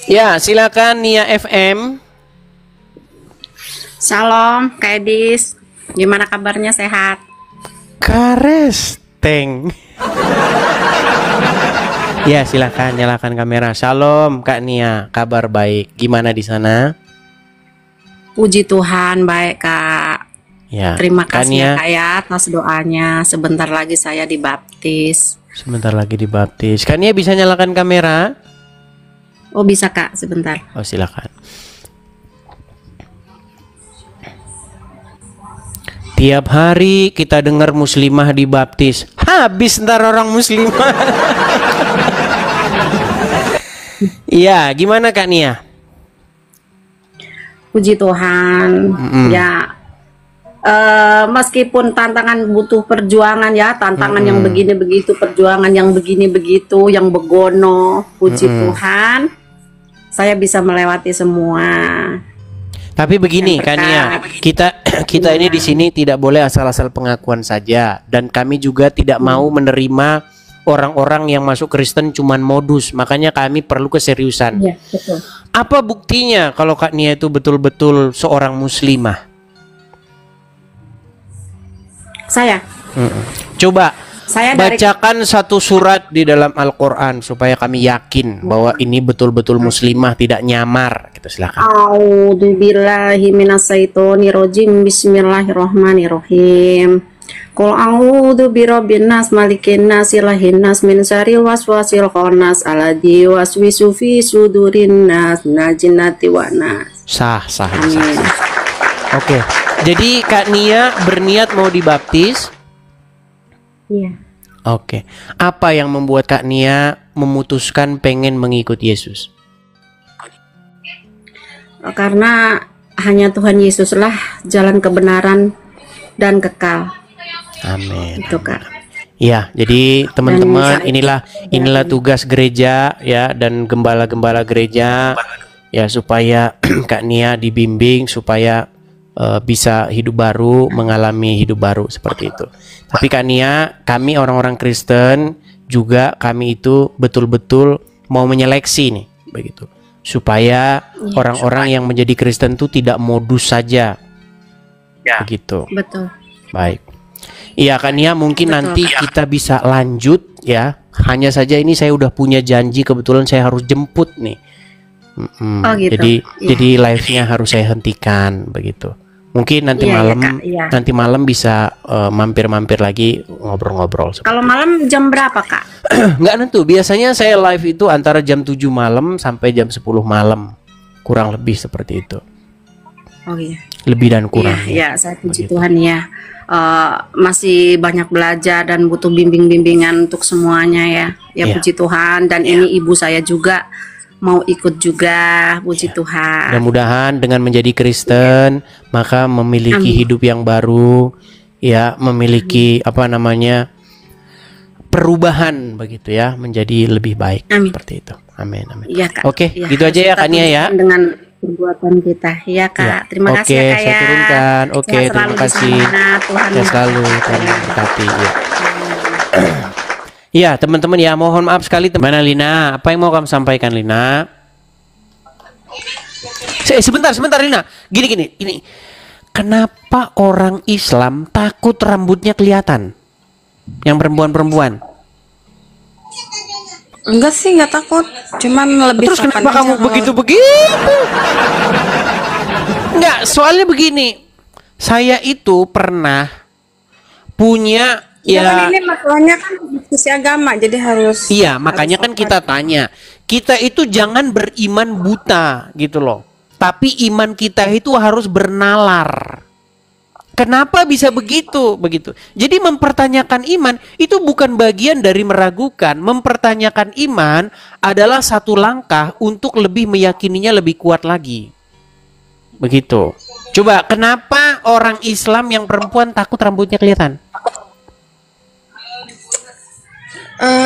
Ya, silakan Nia FM. Shalom, Kak Edis. Gimana kabarnya, sehat? Karesteng. Ya, silakan nyalakan kamera. Shalom Kak Nia, kabar baik. Gimana di sana? Puji Tuhan, baik Kak. Ya. Terima kasih Nia, ya Kak ya atas doanya. Sebentar lagi saya dibaptis. sebentar lagi dibaptis. Kak Nia bisa nyalakan kamera? Oh bisa Kak, sebentar. Oh silakan. Tiap hari kita dengar muslimah dibaptis. Habis ntar orang muslimah. Iya, gimana Kak Nia? Puji Tuhan. Ya, meskipun tantangan butuh perjuangan ya, tantangan yang begini begitu, perjuangan yang begini begitu, yang begono. Puji Tuhan, saya bisa melewati semua. Tapi begini Kak Nia, kita ini di sini tidak boleh asal-asal pengakuan saja, dan kami juga tidak mau menerima orang-orang yang masuk Kristen cuman modus. Makanya kami perlu keseriusan. Iya, betul. Apa buktinya kalau Kak Nia itu betul-betul seorang muslimah? Saya. Coba Saya bacakan satu surat di dalam Al-Quran supaya kami yakin bahwa ini betul-betul muslimah, tidak nyamar. Kita silakan. A'udzubillahi minasyaitonirrajim. Bismillahirrahmanirrahim. Qul a'udzu birabbin nas malikin nas ilahin nas min syarril waswasil khannas alladzi waswisu fi sudurin nas minal jinnati wan nas. Sah. Amin. Oke. Jadi Kak Nia berniat mau dibaptis? Iya. Oke. Apa yang membuat Kak Nia memutuskan pengen mengikut Yesus? Karena hanya Tuhan Yesuslah jalan kebenaran dan kekal. Amin. Itu Kak. Ya, jadi teman-teman inilah tugas gereja ya, dan gembala-gembala gereja ya, supaya Kak Nia dibimbing supaya bisa hidup baru, mengalami hidup baru seperti itu. Tapi Kak Nia, kami orang-orang Kristen juga, kami itu betul-betul mau menyeleksi nih, begitu, supaya orang-orang yang menjadi Kristen itu tidak modus saja, begitu. Betul. Baik. Iya Kak Nia, mungkin Betul, nanti kita bisa lanjut ya. Hanya saja ini saya udah punya janji, kebetulan saya harus jemput nih. Oh gitu. Jadi live-nya harus saya hentikan begitu. Mungkin nanti malam, nanti malam bisa mampir-mampir lagi ngobrol-ngobrol. Kalau malam jam berapa Kak? Nggak nentu. Biasanya saya live itu antara jam 7 malam sampai jam 10 malam, kurang lebih seperti itu. Oh iya. Lebih dan kurang. Iya, saya puji Tuhan ya. Masih banyak belajar dan butuh bimbing-bimbingan untuk semuanya ya. Ya puji Tuhan, dan ini ibu saya juga mau ikut juga, puji Tuhan. Mudah-mudahan dengan menjadi Kristen maka memiliki hidup yang baru ya, memiliki perubahan begitu ya, menjadi lebih baik. seperti itu. Amin. Ya, Kak. Oke, gitu aja ya Kak Nia ya. Dengan perbuatan kita ya Kak. Terima kasih ya Kak ya. Saya turunkan. Terima kasih. Tuhan selalu berkati ya. Ya teman-teman ya, mohon maaf sekali teman Lina. Apa yang mau kamu sampaikan Lina? Sebentar Lina. Gini. Kenapa orang Islam takut rambutnya kelihatan? Yang perempuan-perempuan. Enggak sih, enggak takut. Cuman lebih. Terus kenapa kamu begitu? Enggak, soalnya begini. Saya itu pernah punya ini masalahnya kan diskusi agama, jadi harus. Iya, makanya kan kita tanya. Kita itu jangan beriman buta gitu loh. Tapi iman kita itu harus bernalar. Kenapa bisa begitu? Jadi mempertanyakan iman itu bukan bagian dari meragukan. Mempertanyakan iman adalah satu langkah untuk lebih meyakininya lebih kuat lagi. Begitu. Coba, kenapa orang Islam yang perempuan takut rambutnya kelihatan?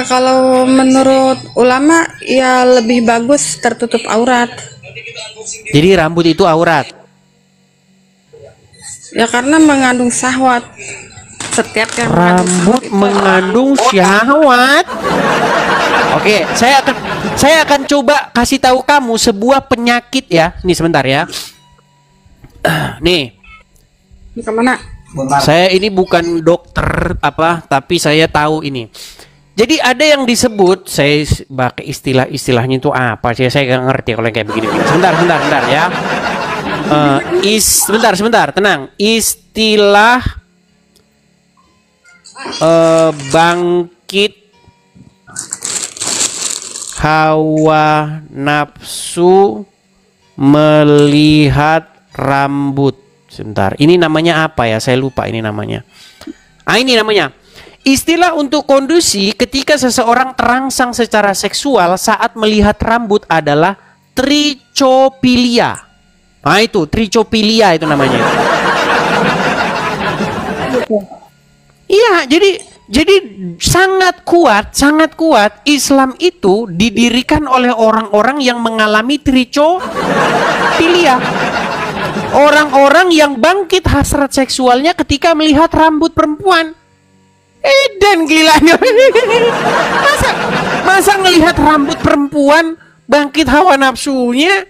Kalau menurut ulama ya lebih bagus tertutup aurat. Jadi rambut itu aurat? Ya karena mengandung syahwat. Setiap yang rambut mengandung syahwat. Oke, saya akan Saya akan coba kasih tahu kamu sebuah penyakit ya. Nih sebentar ya. Nih. Ini kemana? Saya ini bukan dokter apa, tapi saya tahu ini. Jadi ada yang disebut, saya pakai istilahnya itu apa sih? Saya nggak ngerti kalau yang kayak begini. Sebentar ya. Sebentar, tenang. Istilah bangkit hawa nafsu melihat rambut. Sebentar, ini namanya apa ya? Saya lupa ini namanya. Ini namanya istilah untuk kondisi ketika seseorang terangsang secara seksual saat melihat rambut adalah trichopilia. Nah itu, trichopilia itu namanya. Iya, jadi sangat kuat Islam itu didirikan oleh orang-orang yang mengalami trichopilia. Orang-orang yang bangkit hasrat seksualnya ketika melihat rambut perempuan. Dan gila nih. Masa ngelihat rambut perempuan bangkit hawa nafsunya?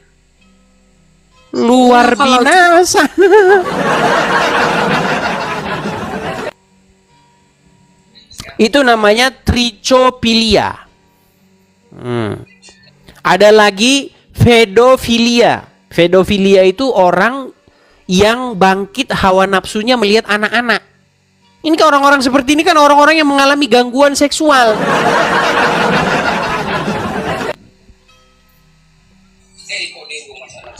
Luar binasa. Itu namanya trichopilia. Ada lagi pedofilia. Pedofilia itu orang yang bangkit hawa nafsunya melihat anak-anak. Ini kan orang-orang seperti ini kan orang-orang yang mengalami gangguan seksual.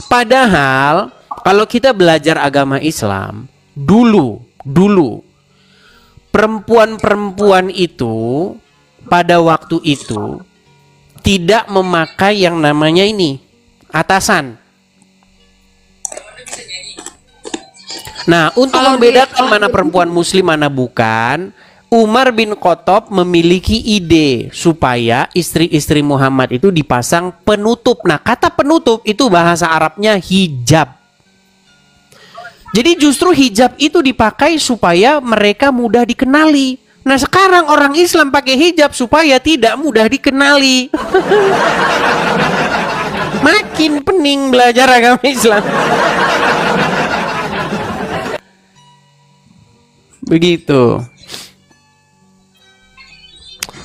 Padahal kalau kita belajar agama Islam dulu perempuan-perempuan itu pada waktu itu tidak memakai yang namanya ini atasan. Nah, untuk membedakan mana perempuan muslim mana bukan, Umar bin Khattab memiliki ide supaya istri-istri Muhammad itu dipasang penutup. Nah, kata penutup itu bahasa Arabnya hijab. Jadi justru hijab itu dipakai supaya mereka mudah dikenali. Nah, sekarang orang Islam pakai hijab supaya tidak mudah dikenali. Makin pening belajar agama Islam. Begitu.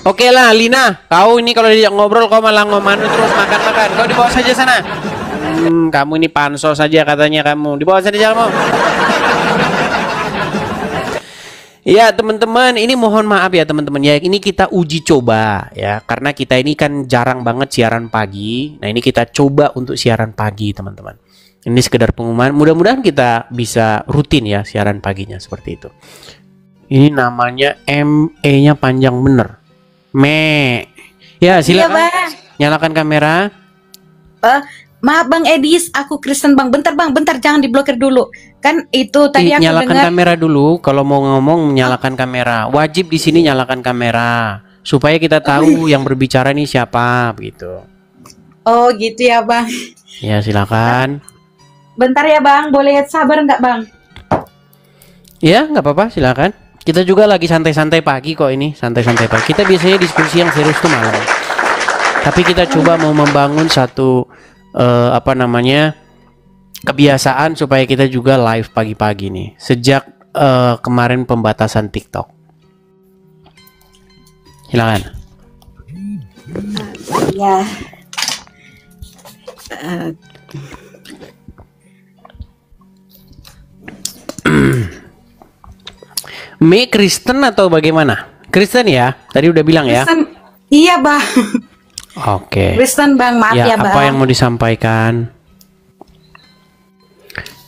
Oke lah Lina, kau ini kalau diajak ngobrol kau malah ngomanu terus makan-makan. Kau dibawa saja sana. Kamu ini pansos saja katanya kamu. Dibawa saja kamu. Ya teman-teman, ini mohon maaf ya teman-teman ya. Ini kita uji coba ya, karena kita ini kan jarang banget siaran pagi. Nah ini kita coba untuk siaran pagi teman-teman. Ini sekedar pengumuman. Mudah-mudahan kita bisa rutin ya siaran paginya seperti itu. Ini namanya ME-nya panjang bener. Ya silakan. Iya, nyalakan kamera. Maaf Bang Edis, aku Kristen Bang. Bentar Bang, bentar jangan diblokir dulu. Kan itu tadi aku nyalakan dengar. Kamera dulu. Kalau mau ngomong nyalakan kamera. Wajib di sini nyalakan kamera supaya kita tahu yang berbicara nih siapa gitu. Oh gitu ya Bang. Ya silakan. Bentar ya Bang, boleh sabar nggak Bang? Ya nggak apa-apa, silakan. Kita juga lagi santai-santai pagi kok ini, santai-santai pagi. Kita biasanya diskusi yang serius tuh malam. Tapi kita coba mau membangun satu kebiasaan supaya kita juga live pagi-pagi nih. Sejak kemarin pembatasan TikTok. Silakan. Ya. Mei Kristen atau bagaimana? Kristen ya? Tadi udah bilang ya? Kristen, iya Bang. Oke. Kristen Bang, maaf ya Bang. Apa yang mau disampaikan?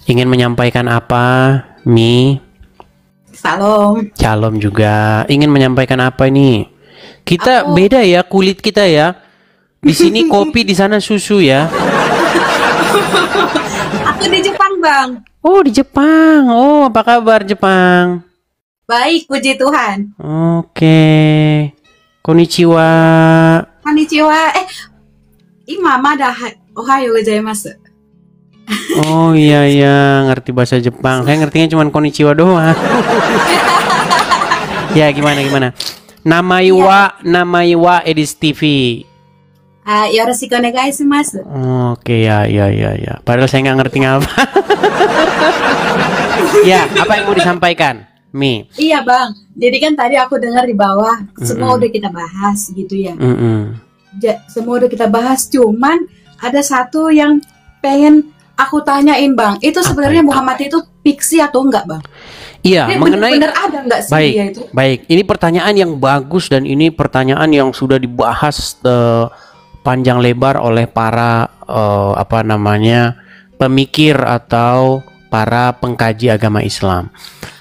Ingin menyampaikan apa, Mi? Salam. Shalom juga. Ingin menyampaikan apa ini? Kita beda ya kulit kita ya. Di sini kopi, di sana susu ya. Aku di Jepang Bang. Oh di Jepang. Oh apa kabar Jepang? Baik, puji Tuhan. Oke. Konnichiwa. Konnichiwa. Mama dah ohayo gozaimasu. Oh iya ngerti bahasa Jepang. Saya ngertinya cuma konnichiwa doang. Ya gimana? Namaiwa Edis TV. Yoroshiku onegai shimasu. Oke, ya. Padahal saya nggak ngerti apa. Ya, apa yang mau disampaikan, Mi? Iya bang, jadi kan tadi aku dengar di bawah semua udah kita bahas gitu ya. Semua udah kita bahas, cuman ada satu yang pengen aku tanyain bang. Itu sebenarnya Muhammad itu fiksi atau enggak bang? Iya, mengenai benar ada nggak sih dia itu? Baik, ini pertanyaan yang bagus dan ini pertanyaan yang sudah dibahas panjang lebar oleh para pemikir atau para pengkaji agama Islam.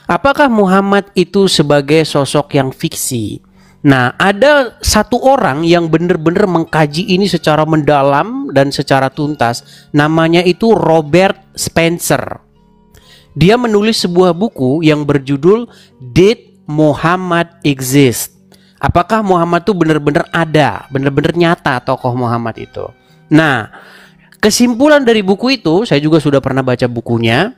Apakah Muhammad itu sebagai sosok yang fiksi? Nah, ada satu orang yang benar-benar mengkaji ini secara mendalam dan secara tuntas. Namanya itu Robert Spencer. Dia menulis sebuah buku yang berjudul Did Muhammad Exist? Apakah Muhammad itu benar-benar ada, benar-benar nyata tokoh Muhammad itu? Nah, kesimpulan dari buku itu, saya juga sudah pernah baca bukunya.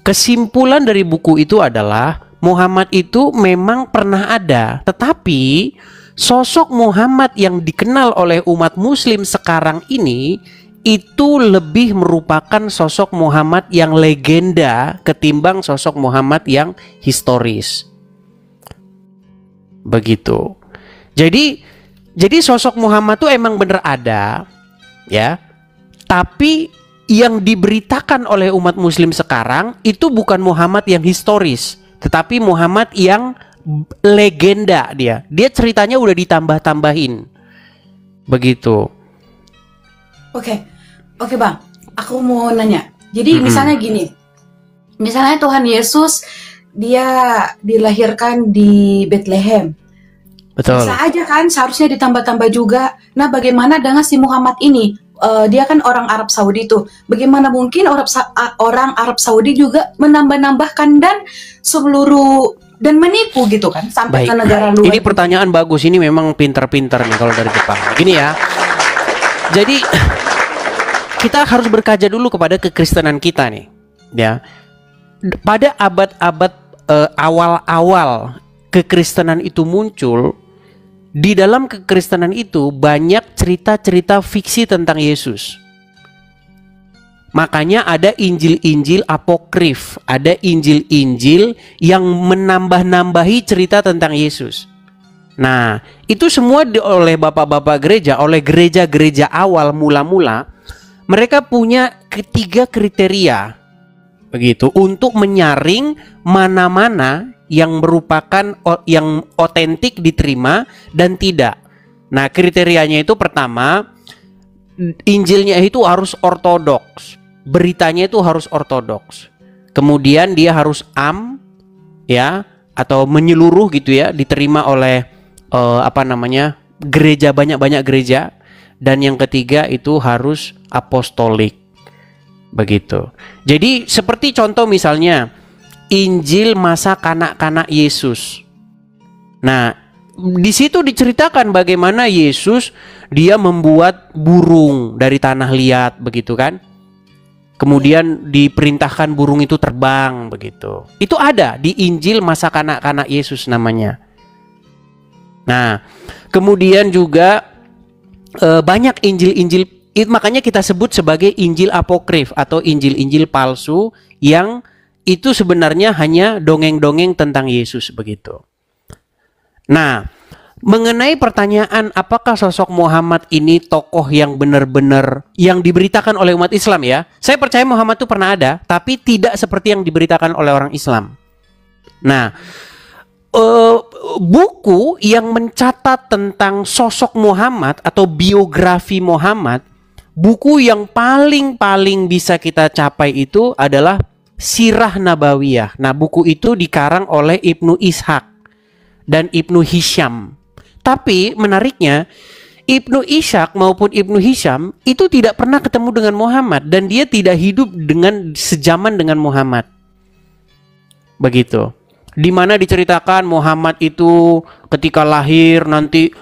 Kesimpulan dari buku itu adalah Muhammad itu memang pernah ada, tetapi sosok Muhammad yang dikenal oleh umat muslim sekarang ini itu lebih merupakan sosok Muhammad yang legenda ketimbang sosok Muhammad yang historis. Begitu. Jadi sosok Muhammad tuh emang bener ada, ya. Tapi yang diberitakan oleh umat muslim sekarang itu bukan Muhammad yang historis, tetapi Muhammad yang legenda dia. Dia ceritanya udah ditambah-tambahin. Begitu. Oke bang, aku mau nanya. Jadi misalnya gini, misalnya Tuhan Yesus dia dilahirkan di Bethlehem. Betul. Bisa aja kan, seharusnya ditambah-tambah juga. Nah, bagaimana dengan si Muhammad ini? Dia kan orang Arab Saudi tuh. Bagaimana mungkin orang Arab Saudi juga menambah-nambahkan dan seluruh dan menipu gitu kan sampai ke negara luar. Ini pertanyaan bagus. Ini memang pinter-pinter nih kalau dari Jepang. Gini ya. Jadi kita harus berkaca dulu kepada kekristenan kita nih, ya. Pada abad-abad awal-awal kekristenan itu muncul, di dalam kekristenan itu banyak cerita-cerita fiksi tentang Yesus. Makanya ada Injil-Injil apokrif, ada Injil-Injil yang menambah-nambahi cerita tentang Yesus. Nah, itu semua oleh bapak-bapak gereja, oleh gereja-gereja awal mula-mula, mereka punya ketiga kriteria begitu untuk menyaring mana-mana yang merupakan yang otentik diterima dan tidak. Nah, kriterianya itu pertama, Injilnya itu harus ortodoks, beritanya itu harus ortodoks. Kemudian dia harus ya, atau menyeluruh gitu ya, diterima oleh gereja, banyak-banyak gereja. Dan yang ketiga itu harus apostolik. Begitu. Jadi seperti contoh misalnya Injil masa kanak-kanak Yesus. Nah, di situ diceritakan bagaimana Yesus dia membuat burung dari tanah liat begitu kan. Kemudian diperintahkan burung itu terbang begitu. Itu ada di Injil masa kanak-kanak Yesus namanya. Nah, kemudian juga banyak Injil-Injil, makanya kita sebut sebagai Injil apokrif atau Injil-Injil palsu yang itu sebenarnya hanya dongeng-dongeng tentang Yesus begitu. Nah, mengenai pertanyaan apakah sosok Muhammad ini tokoh yang benar-benar yang diberitakan oleh umat Islam ya, saya percaya Muhammad itu pernah ada, tapi tidak seperti yang diberitakan oleh orang Islam. Nah, buku yang mencatat tentang sosok Muhammad atau biografi Muhammad, buku yang paling bisa kita capai itu adalah Sirah Nabawiyah. Nah, buku itu dikarang oleh Ibnu Ishaq dan Ibnu Hisham. Tapi menariknya, Ibnu Ishaq maupun Ibnu Hisham itu tidak pernah ketemu dengan Muhammad dan dia tidak hidup dengan sejaman dengan Muhammad. Begitu. Di mana diceritakan Muhammad itu ketika lahir nanti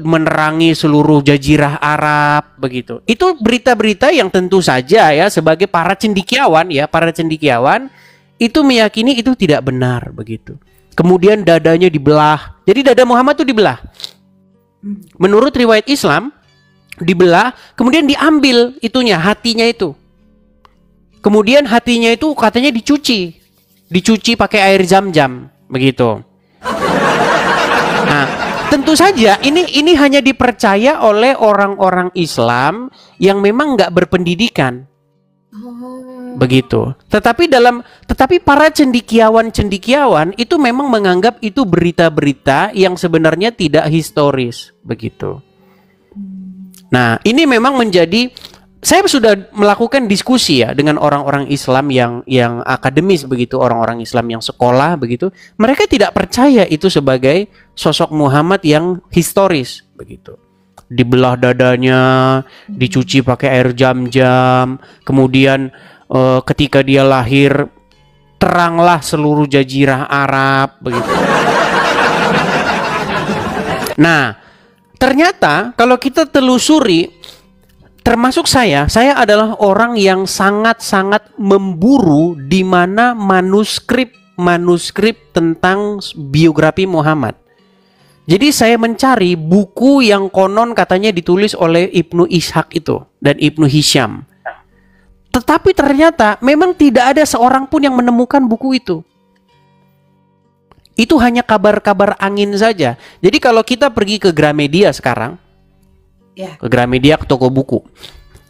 menerangi seluruh jazirah Arab begitu. Itu berita-berita yang tentu saja ya sebagai para cendekiawan itu meyakini itu tidak benar begitu. Kemudian dadanya dibelah. Jadi dada Muhammad itu dibelah. Menurut riwayat Islam, dibelah, kemudian diambil itunya, hatinya itu. Kemudian hatinya itu katanya dicuci pakai air zam-zam, begitu. Nah, tentu saja ini hanya dipercaya oleh orang-orang Islam yang memang nggak berpendidikan, begitu. Tetapi para cendikiawan itu memang menganggap itu berita-berita yang sebenarnya tidak historis, begitu. Nah, ini memang menjadi, saya sudah melakukan diskusi ya dengan orang-orang Islam yang akademis, begitu, orang-orang Islam yang sekolah, begitu. Mereka tidak percaya itu sebagai sosok Muhammad yang historis, begitu. Dibelah dadanya, dicuci pakai air zam-zam, kemudian ketika dia lahir teranglah seluruh jazirah Arab, begitu. Nah, ternyata kalau kita telusuri, termasuk saya adalah orang yang sangat-sangat memburu di mana manuskrip tentang biografi Muhammad. Jadi saya mencari buku yang konon katanya ditulis oleh Ibnu Ishaq itu dan Ibnu Hisham. Tetapi ternyata memang tidak ada seorang pun yang menemukan buku itu. Itu hanya kabar-kabar angin saja. Jadi kalau kita pergi ke Gramedia sekarang, ke Gramedia, ke toko buku,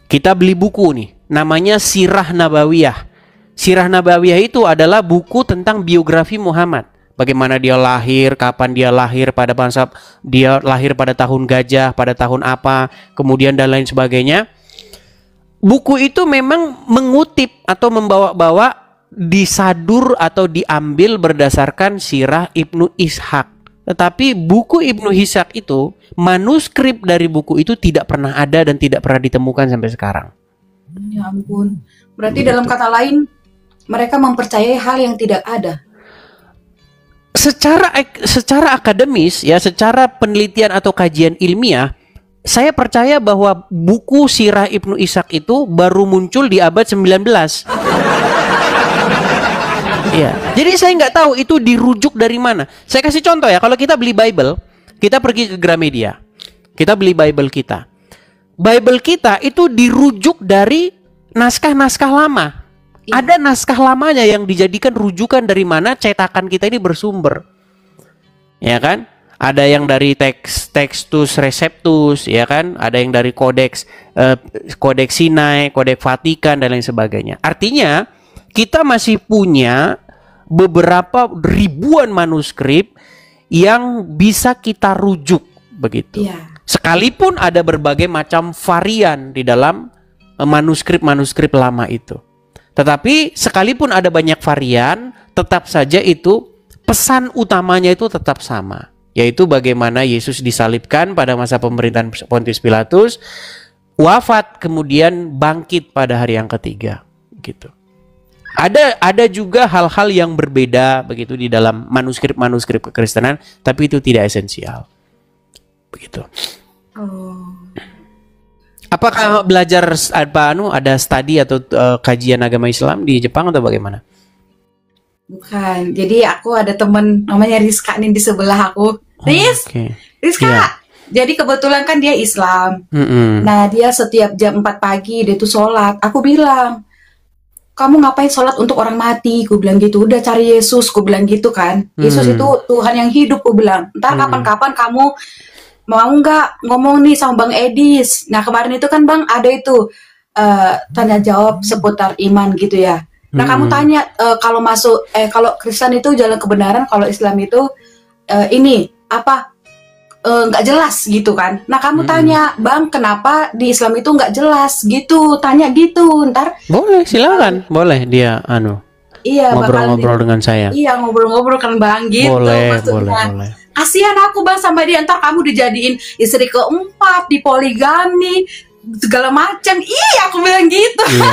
kita beli buku nih, namanya Sirah Nabawiyah. Sirah Nabawiyah itu adalah buku tentang biografi Muhammad. Bagaimana dia lahir, kapan dia lahir, dia lahir pada tahun gajah, pada tahun apa, kemudian dan lain sebagainya. Buku itu memang mengutip atau membawa-bawa, disadur atau diambil berdasarkan Sirah Ibnu Ishaq. Tetapi buku Ibnu Ishaq itu, manuskrip dari buku itu tidak pernah ada dan tidak pernah ditemukan sampai sekarang. Ya ampun. Berarti dalam kata lain, mereka mempercayai hal yang tidak ada. Secara akademis ya, secara penelitian atau kajian ilmiah, saya percaya bahwa buku Sirah Ibnu Ishaq itu baru muncul di abad 19. Ya, jadi saya nggak tahu itu dirujuk dari mana. Saya kasih contoh ya, kalau kita beli Bible, kita pergi ke Gramedia, kita beli Bible kita. Bible kita itu dirujuk dari naskah-naskah lama. Ada naskah lamanya yang dijadikan rujukan dari mana cetakan kita ini bersumber. Ya kan? Ada yang dari Textus Receptus, ya kan? Ada yang dari Codex Sinai, Codex Vatikan dan lain sebagainya. Artinya kita masih punya beberapa ribuan manuskrip yang bisa kita rujuk, begitu. Sekalipun ada berbagai macam varian di dalam manuskrip lama itu. Tetapi sekalipun ada banyak varian, tetap saja itu pesan utamanya itu tetap sama, yaitu bagaimana Yesus disalibkan pada masa pemerintahan Pontius Pilatus, wafat kemudian bangkit pada hari yang ketiga, gitu. Ada juga hal-hal yang berbeda begitu di dalam manuskrip kekristenan, tapi itu tidak esensial, begitu. Apakah belajar ada studi atau kajian agama Islam di Jepang atau bagaimana? Bukan. Jadi aku ada temen namanya Rizka nih di sebelah aku. Rizka. Yeah. Jadi kebetulan kan dia Islam. Nah dia setiap jam 4 pagi dia tuh sholat. Aku bilang, kamu ngapain sholat untuk orang mati? Aku bilang gitu. Udah cari Yesus. Aku bilang gitu kan. Yesus itu Tuhan yang hidup. Aku bilang. Ntar kapan-kapan kamu mau nggak ngomong nih sama Bang Edis? Nah kemarin itu kan Bang ada itu tanya jawab seputar iman gitu ya. Nah kamu tanya kalau masuk kalau Kristen itu jalan kebenaran, kalau Islam itu ini apa nggak jelas gitu kan. Nah kamu tanya Bang kenapa di Islam itu nggak jelas gitu, tanya gitu. Ntar boleh silakan, boleh dia iya, ngobrol-ngobrol dengan saya. Iya ngobrol-ngobrol kan Bang gitu. Boleh. Kasihan aku Bang sama dia, ntar kamu dijadiin istri keempat, dipoligami segala macam. Iya aku bilang gitu. Iya.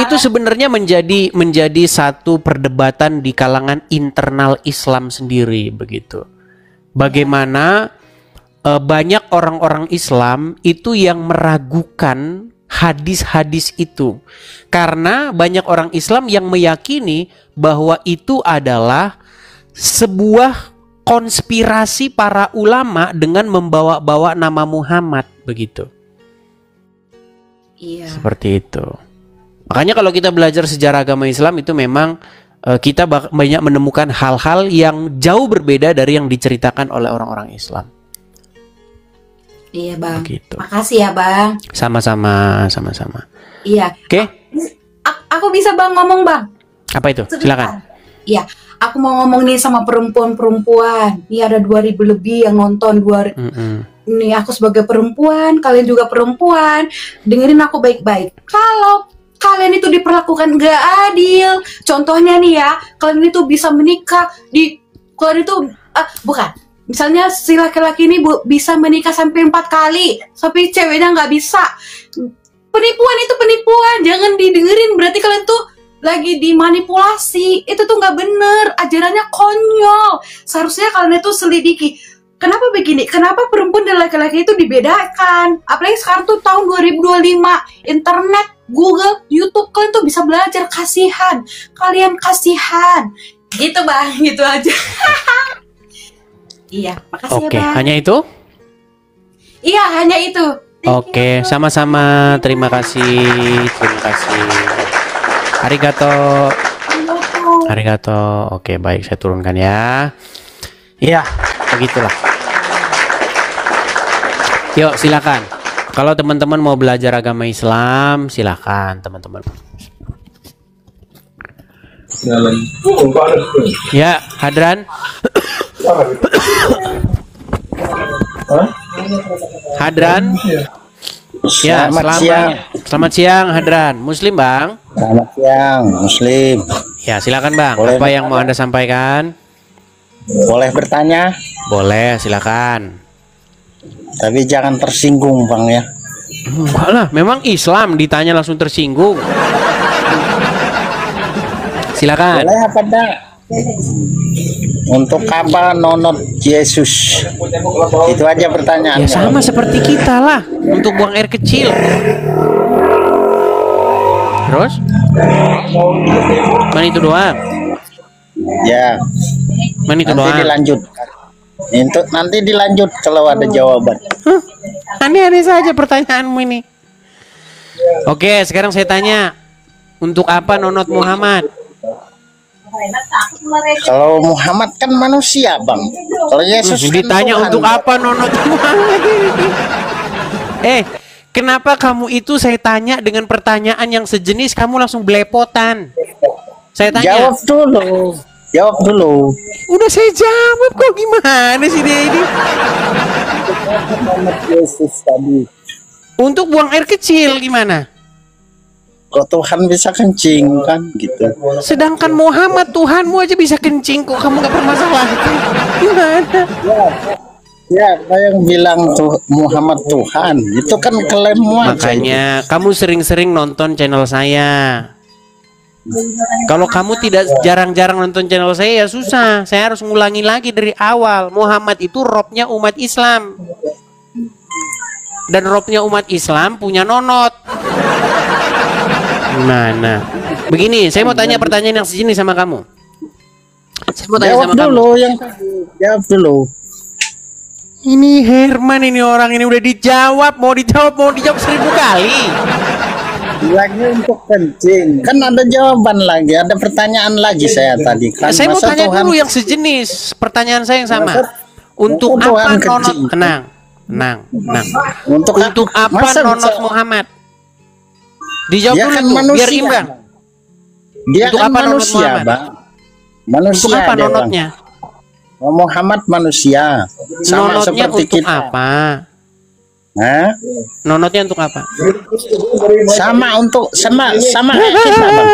itu sebenarnya menjadi satu perdebatan di kalangan internal Islam sendiri, begitu. Bagaimana banyak orang-orang Islam itu yang meragukan hadis-hadis itu, karena banyak orang Islam yang meyakini bahwa itu adalah sebuah konspirasi para ulama dengan membawa-bawa nama Muhammad begitu. Iya. Seperti itu. Makanya kalau kita belajar sejarah agama Islam itu memang kita banyak menemukan hal-hal yang jauh berbeda dari yang diceritakan oleh orang-orang Islam. Iya Bang. Begitu. Makasih ya Bang. Sama-sama. Iya. Oke. Aku bisa Bang ngomong Bang. Apa itu? Sebentar. Silakan. Iya. Aku mau ngomong nih sama perempuan-perempuan. Nih ada 2000 lebih yang nonton. Nih aku sebagai perempuan, kalian juga perempuan. Dengerin aku baik-baik. Kalau kalian itu diperlakukan gak adil, contohnya nih ya, kalian itu bisa menikah kalian itu bukan. Misalnya si laki-laki ini bisa menikah sampai 4 kali, tapi ceweknya nggak bisa. Penipuan itu penipuan, jangan didengerin. Berarti kalian tuh lagi dimanipulasi. Itu tuh nggak bener, ajarannya konyol. Seharusnya kalian itu selidiki. Kenapa begini? Kenapa perempuan dan laki-laki itu dibedakan? Apalagi sekarang tuh tahun 2025, internet, Google, YouTube, kalian tuh bisa belajar. Kasihan, kalian kasihan. Gitu Bang, gitu aja. Iya, makasih Oke, ya Bang. hanya itu? Iya, hanya itu. Oke, sama-sama. Terima kasih. Arigato. Oke, baik, saya turunkan ya. Iya, begitulah. Yuk, silakan. Kalau teman-teman mau belajar agama Islam, silakan teman-teman. Ya, Hadran. Hadran. Ya, selamat siang Hadran. Muslim Bang? Selamat siang, Muslim. Ya, silakan Bang. Boleh, Apa yang mau Anda sampaikan? Boleh bertanya? Boleh, silakan. Tapi jangan tersinggung Bang ya. Enggak lah, memang Islam ditanya langsung tersinggung. Silakan. Boleh apa enggak? Untuk apa nonot Yesus? Itu aja pertanyaannya. Ya sama seperti kita lah, untuk buang air kecil. Terus? Mana itu doang? Ya. Mana itu Nanti doang? dilanjut. Nanti dilanjut kalau ada jawaban. Aneh-aneh saja pertanyaanmu ini. Oke, sekarang saya tanya, untuk apa nonot Muhammad? Kalau Muhammad kan manusia Bang. Kalau Yesus kan ditanya Tuhan. Untuk apa nonot Muhammad? Kenapa kamu itu saya tanya dengan pertanyaan yang sejenis kamu langsung belepotan? Saya tanya. Jawab dulu. Udah saya jawab kok, gimana sih dia ini? Yesus tadi. Untuk buang air kecil gimana? Kok Tuhan bisa kencing kan gitu. Sedangkan Muhammad Tuhanmu aja bisa kencing, kok kamu gak permasalahan? Gimana? Ya, apa yang bilang tuh Muhammad Tuhan? Itu kan klaimmu aja. Makanya kamu sering-sering nonton channel saya. Kalau kamu tidak jarang-jarang nonton channel saya, ya susah. Saya harus ngulangi lagi dari awal. Muhammad itu robnya umat Islam. Dan robnya umat Islam punya nonot. Gimana? Begini, saya mau tanya pertanyaan yang sejenis sama kamu. Saya mau tanya Jawab sama dulu kamu. yang tadi. Jawab dulu. Ini Herman, ini orang ini udah dijawab, mau dijawab 1000 kali. Lagi untuk kencing. Kan ada jawaban lagi, ada pertanyaan lagi saya tadi. Kan Saya mau masa tanya Tuhan, dulu yang sejenis. Pertanyaan saya yang sama. Untuk masa Tuhan apa nonot? kencing? Tenang. Untuk apa masa nonot bisa- Muhammad? Dijawab Dia dulu kan tuh, manusia. biar imbang. Dia Untuk kan apa nonot manusia, Muhammad? Bang. Manusia Untuk apa dia, Bang. nonotnya? Muhammad manusia. Sama Nonotnya seperti untuk kita. apa? Hah? Nonotnya untuk apa? Sama kita, Bang.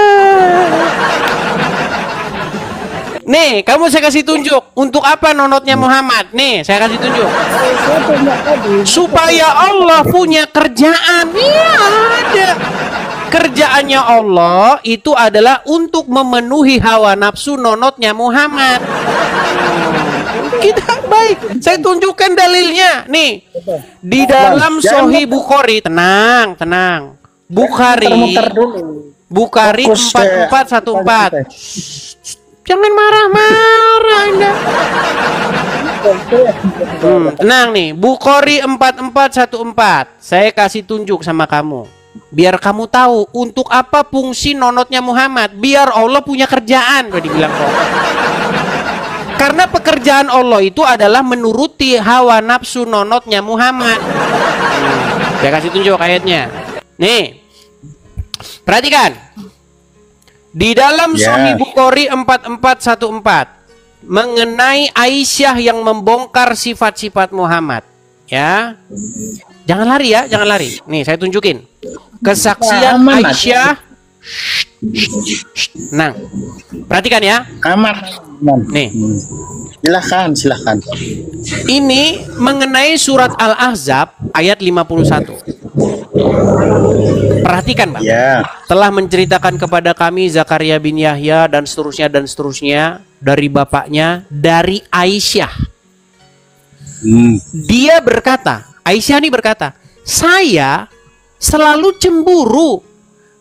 Nih, kamu saya kasih tunjuk. Untuk apa nonotnya Muhammad? Nih, saya kasih tunjuk. Supaya Allah punya kerjaan. Iya, ada. Kerjaannya Allah itu adalah untuk memenuhi hawa nafsu nonotnya Muhammad. Kita baik. Saya tunjukkan dalilnya. Nih, di dalam Sahih Bukhari. Tenang. Bukhari. Muter-muter dulu. Bukhari Fokus ke- 4414. Jangan marah-marah Anda. Tenang nih, Bukhari 4414. Saya kasih tunjuk sama kamu. Biar kamu tahu untuk apa fungsi nonotnya Muhammad. Biar Allah punya kerjaan, udah dibilang kok. Karena pekerjaan Allah itu adalah menuruti hawa nafsu nonotnya Muhammad. Saya kasih tunjuk ayatnya. Nih, perhatikan. Di dalam Sahih Bukhari 4414 mengenai Aisyah yang membongkar sifat-sifat Muhammad, ya. Jangan lari ya, jangan lari. Nih, saya tunjukin. Kesaksian Aisyah. Nah, perhatikan ya. Aman. Nih. Silahkan. Ini mengenai surat Al-Ahzab ayat 51. Perhatikan, Bang. Ya. Telah menceritakan kepada kami Zakaria bin Yahya dan seterusnya dari bapaknya, dari Aisyah. Dia berkata, Aisyah ini berkata, saya selalu cemburu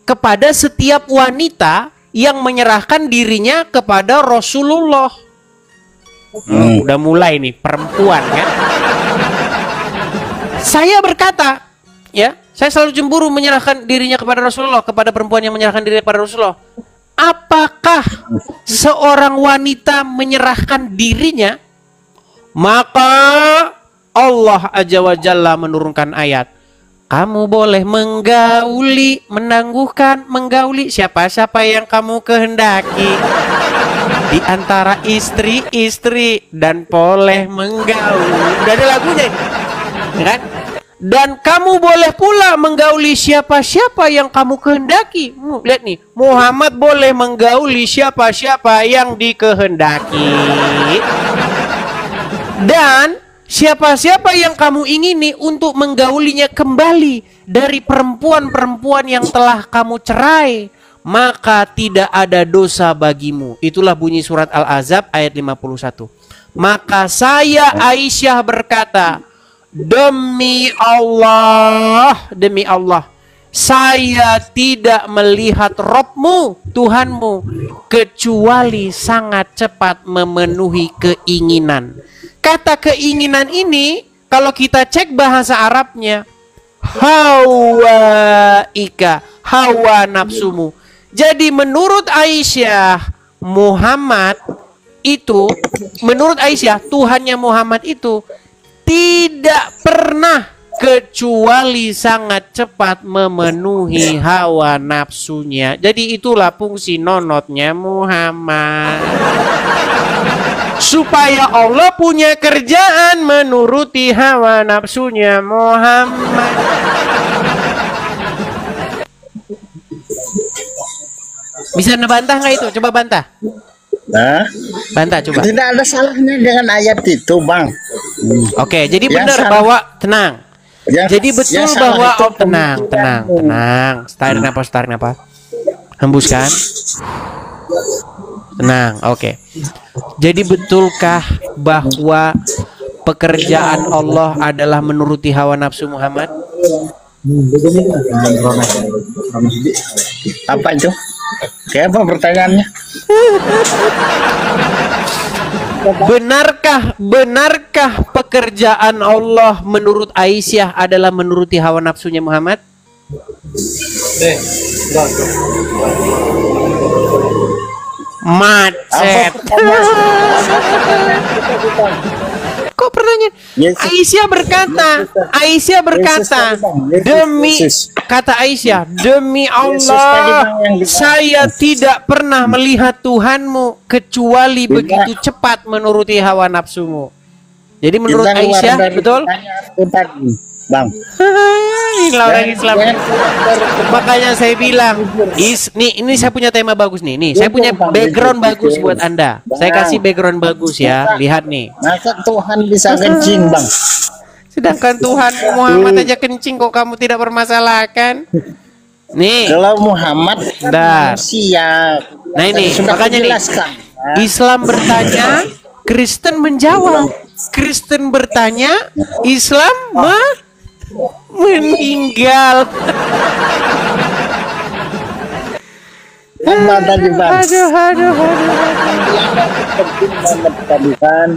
kepada setiap wanita yang menyerahkan dirinya kepada Rasulullah. Udah mulai nih perempuan kan. Saya berkata, ya, saya selalu cemburu menyerahkan dirinya kepada Rasulullah, kepada perempuan yang menyerahkan dirinya kepada Rasulullah. Apakah seorang wanita menyerahkan dirinya? Maka Allah Azza wa Jalla menurunkan ayat, kamu boleh menggauli siapa-siapa yang kamu kehendaki di antara istri-istri, dan boleh menggauli. Udah ada lagunya ini, kan? Dan kamu boleh pula menggauli siapa-siapa yang kamu kehendaki. Lihat nih, Muhammad boleh menggauli siapa-siapa yang dikehendaki. Dan siapa-siapa yang kamu ingini untuk menggaulinya kembali dari perempuan-perempuan yang telah kamu cerai, maka tidak ada dosa bagimu. Itulah bunyi surat Al-Ahzab ayat 51. Maka saya Aisyah berkata, demi Allah, saya tidak melihat Robmu, Tuhanmu, kecuali sangat cepat memenuhi keinginan. Kata keinginan ini, kalau kita cek bahasa Arabnya, hawaika, hawa nafsumu. Jadi menurut Aisyah, Tuhannya Muhammad itu tidak pernah kecuali sangat cepat memenuhi hawa nafsunya. Jadi itulah fungsi nonotnya Muhammad. Supaya Allah punya kerjaan menuruti hawa nafsunya Muhammad. Bisa ngebantah nggak itu? Coba bantah. Nah, bantah coba. Tidak ada salahnya dengan ayat itu, Bang. Oke, jadi benar bahwa tenang. Jadi betul bahwa tenang. Tarik nafas. Hembuskan. Tenang, oke. Jadi betulkah bahwa pekerjaan Allah adalah menuruti hawa nafsu Muhammad? Apa itu? Kayak apa pertanyaannya? Benarkah pekerjaan Allah menurut Aisyah adalah menuruti hawa nafsunya Muhammad? Macet. Kok pertanyaan? Aisyah berkata, demi Allah, saya tidak pernah melihat Tuhanmu kecuali begitu cepat menuruti hawa nafsumu. Jadi menurut Aisyah, betul? Bang. Ini orang Islam. Makanya saya bilang, ini saya punya tema bagus nih. Nih, saya punya background bagus buat Anda. Saya kasih background bagus ya. Lihat nih. Masa Tuhan bisa kencing, Bang? Sedangkan Tuhan Muhammad aja kencing, kok kamu tidak permasalahkan? Nih. Kalau Muhammad manusia. Nah ini, makanya nih. Islam bertanya, Kristen menjawab. Kristen bertanya, Islam meninggal. Apa tadi bang? Aduh. Tadi kan.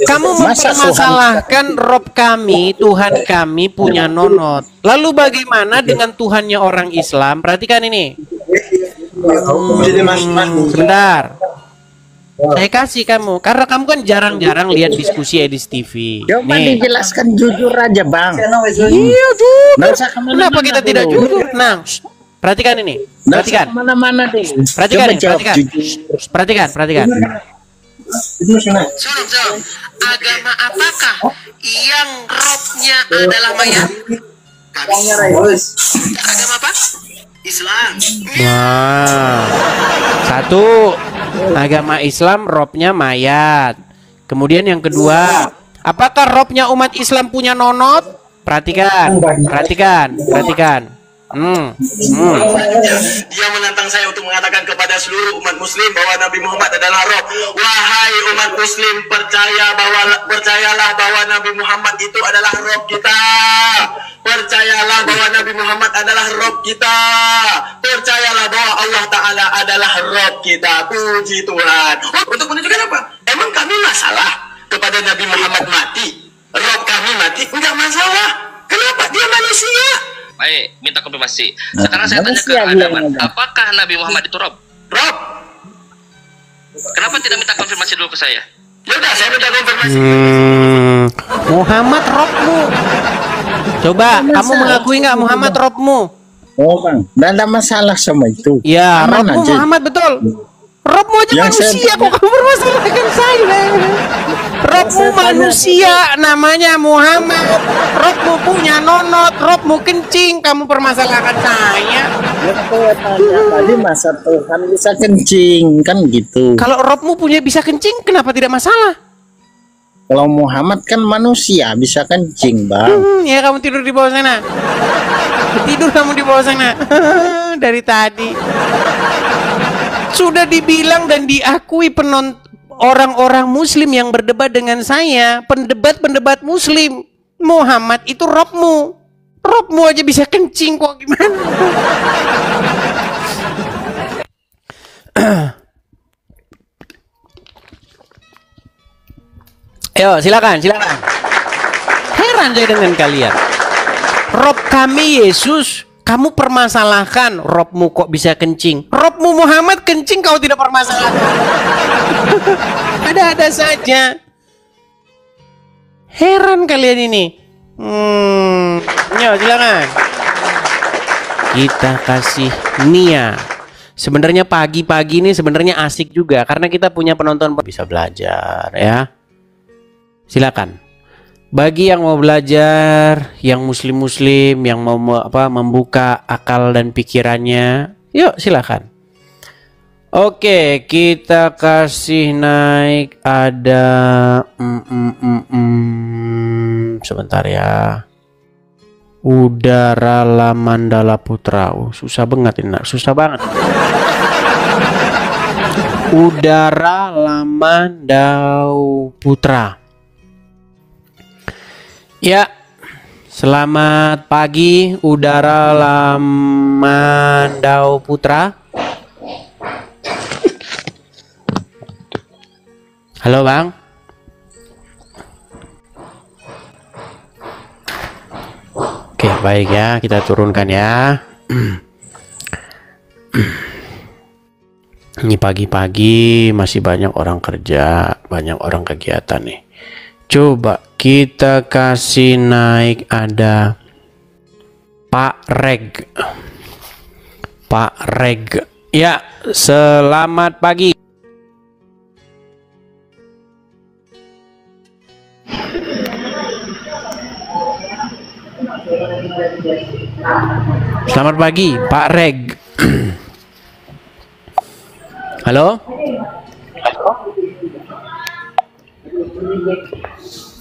Kamu Masa mempermasalahkan Rob kami, Tuhan kami punya nonot. Lalu bagaimana dengan Tuhannya orang Islam? Perhatikan ini. Sebentar. Saya kasih kamu, karena kamu kan jarang-jarang lihat diskusi Edis TV. Coba Nih. dijelaskan jujur aja bang. Iya jujur. Nggak usah kemana-mana Kenapa kita dulu. tidak jujur? Nah, perhatikan ini. Nggak usah Perhatikan. kemana-mana deh. Perhatikan Coba ini, jawab perhatikan. jujur. Perhatikan. Salam. Agama apakah yang robnya adalah mayat? Agama apa? Islam. Nah, satu, agama Islam robnya mayat. Kemudian yang kedua, apakah robnya umat Islam punya nonot? Perhatikan. Dia menantang saya untuk mengatakan kepada seluruh umat muslim bahwa Nabi Muhammad adalah Rob. Wahai umat muslim, percayalah bahwa Nabi Muhammad itu adalah Rob kita. Percayalah bahwa Nabi Muhammad adalah Rob kita. Percayalah bahwa Allah Ta'ala adalah Rob kita. Puji Tuhan. Untuk menunjukkan apa? Emang kami masalah kepada Nabi Muhammad mati? Rob kami mati? Enggak masalah. Kenapa? Dia manusia. Baik, minta konfirmasi. Sekarang saya tanya ke Adaman, apakah Nabi Muhammad itu Rob? Rob. Kenapa tidak minta konfirmasi dulu ke saya? Yaudah, saya minta konfirmasi. Muhammad robmu. Coba, kamu mengakui nggak Muhammad robmu? Oh bang, nggak ada masalah sama itu. Ya, Aman robmu aja. Muhammad betul. Robmu aja Yang manusia, saya- kok kamu permasalahkan saya? Robmu manusia, namanya Muhammad. Robmu punya nonot, robmu kencing, kamu permasalahkan saya. Tadi masa Tuhan bisa kencing kan gitu. Kalau robmu punya bisa kencing, kenapa tidak masalah? Kalau Muhammad kan manusia bisa kencing bang. Ya kamu tidur di bawah sana. Tidur kamu di bawah sana. Dari tadi. Sudah dibilang dan diakui orang-orang muslim yang berdebat dengan saya, pendebat-pendebat muslim, Muhammad itu robmu. Robmu aja bisa kencing kok, gimana? Ayo, silakan. Heran saya dengan kalian. Rob kami Yesus, kamu permasalahkan. Robmu kok bisa kencing? Robmu Muhammad kencing, kau tidak permasalahkan. Ada-ada saja. Heran kalian ini. Ya, silakan. Kita kasih Nia. Sebenarnya pagi-pagi ini sebenarnya asik juga karena kita punya penonton bisa belajar ya. Silakan. Bagi yang mau belajar, yang muslim-muslim, yang mau membuka akal dan pikirannya, yuk silakan. Oke, kita kasih naik ada sebentar ya. Udara Mandala Putra. Susah banget ini, susah banget. Udara Lamandau Putra. Ya, selamat pagi Udara Lamandau Putra. Halo Bang. Oke, baik ya, kita turunkan ya. Ini pagi-pagi masih banyak orang kerja, banyak orang kegiatan nih. Coba kita kasih naik ada Pak Reg. Pak Reg. Ya, selamat pagi. Selamat pagi, Pak Reg. Halo?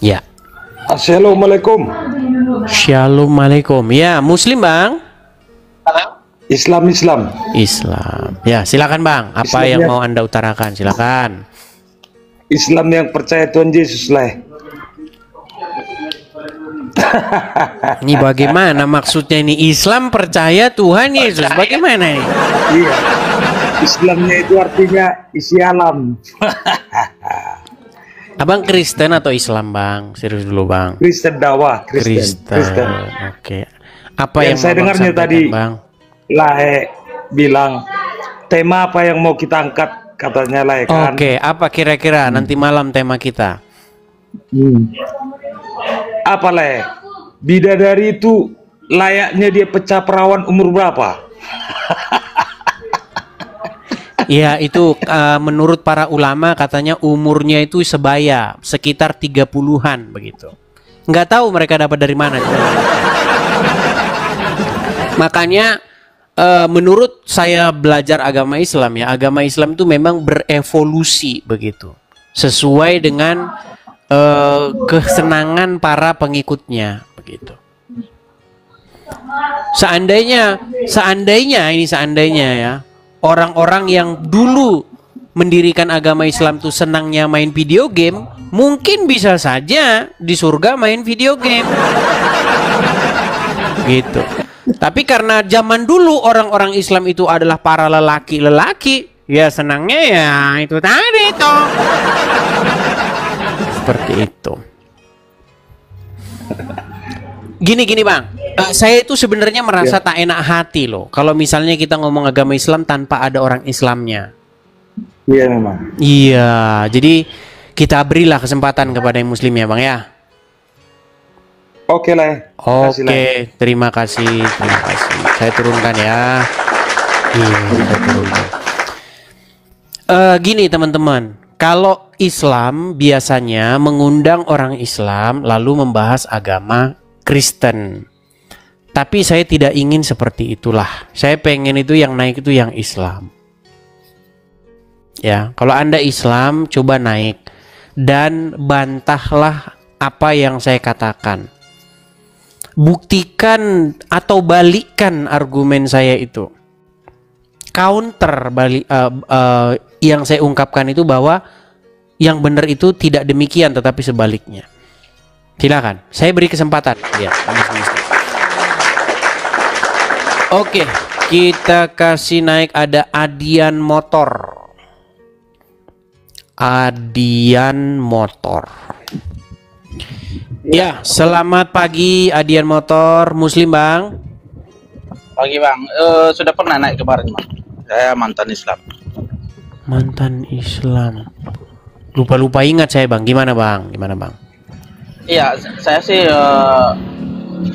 Ya. Assalamualaikum. Assalamualaikum. Ya, Muslim Bang? Islam. Islam. Ya, silakan Bang. Apa Islam yang ya. mau Anda utarakan? Silakan. Islam yang percaya Tuhan Yesus lah. Ini bagaimana maksudnya ini? Islam percaya Tuhan Yesus. Bagaimana ini? Iya. Islamnya itu artinya isi alam. Abang Kristen atau Islam, Bang? Serius dulu, Bang. Kristen dakwah, Kristen. Oke. Apa yang saya mau Bang dengarnya sampaikan, tadi, Bang? Lae bilang tema apa yang mau kita angkat, katanya Lae kan. Oke, apa kira-kira nanti malam tema kita? Apa Lae? Bidadari itu layaknya dia pecah perawan umur berapa? Ya, itu menurut para ulama katanya umurnya itu sebaya, sekitar 30-an begitu. Nggak tahu mereka dapat dari mana. Makanya menurut saya belajar agama Islam ya, agama Islam itu memang berevolusi begitu. Sesuai dengan kesenangan para pengikutnya begitu. Seandainya ya, orang-orang yang dulu mendirikan agama Islam tuh senangnya main video game, mungkin bisa saja di surga main video game. Gitu. Tapi karena zaman dulu orang-orang Islam itu adalah para lelaki-lelaki, ya senangnya ya itu tadi toh. Seperti itu. Gini Bang, saya itu sebenarnya merasa tak enak hati loh kalau misalnya kita ngomong agama Islam tanpa ada orang Islamnya. Iya memang. Iya, jadi kita berilah kesempatan kepada yang Muslim ya Bang ya. Oke Lae. Oke, terima kasih. Saya turunkan ya. Iya, saya turunkan. Gini teman-teman, kalau Islam biasanya mengundang orang Islam lalu membahas agama Kristen. Tapi saya tidak ingin seperti itulah. Saya pengen itu yang naik itu yang Islam. Ya, kalau Anda Islam coba naik dan bantahlah apa yang saya katakan. Buktikan atau balikkan argumen saya itu. Counter balik yang saya ungkapkan itu bahwa yang benar itu tidak demikian tetapi sebaliknya. Silakan, saya beri kesempatan. Ya, oke, kita kasih naik ada Adian Motor. Ya, selamat pagi Adian Motor, Muslim Bang. Pagi Bang, sudah pernah naik kemarin Bang. Saya mantan Islam. Mantan Islam. Lupa ingat saya Bang. Gimana Bang? Iya, saya sih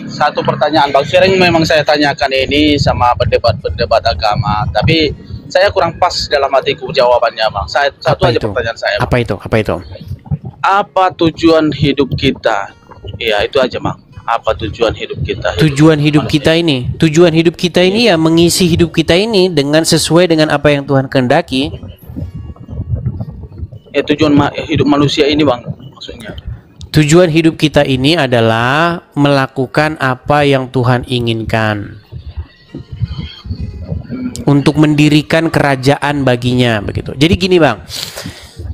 satu pertanyaan Bang. Sering memang saya tanyakan ini sama berdebat agama, tapi saya kurang pas dalam hatiku jawabannya Bang. Satu aja pertanyaan saya Bang. Apa itu? Apa tujuan hidup kita? Iya, itu aja Bang. Apa tujuan hidup kita? Tujuan hidup kita ini ya mengisi hidup kita ini dengan sesuai dengan apa yang Tuhan kehendaki. Tujuan hidup manusia ini Bang, maksudnya. Tujuan hidup kita ini adalah melakukan apa yang Tuhan inginkan. Untuk mendirikan kerajaan baginya begitu. Jadi gini Bang.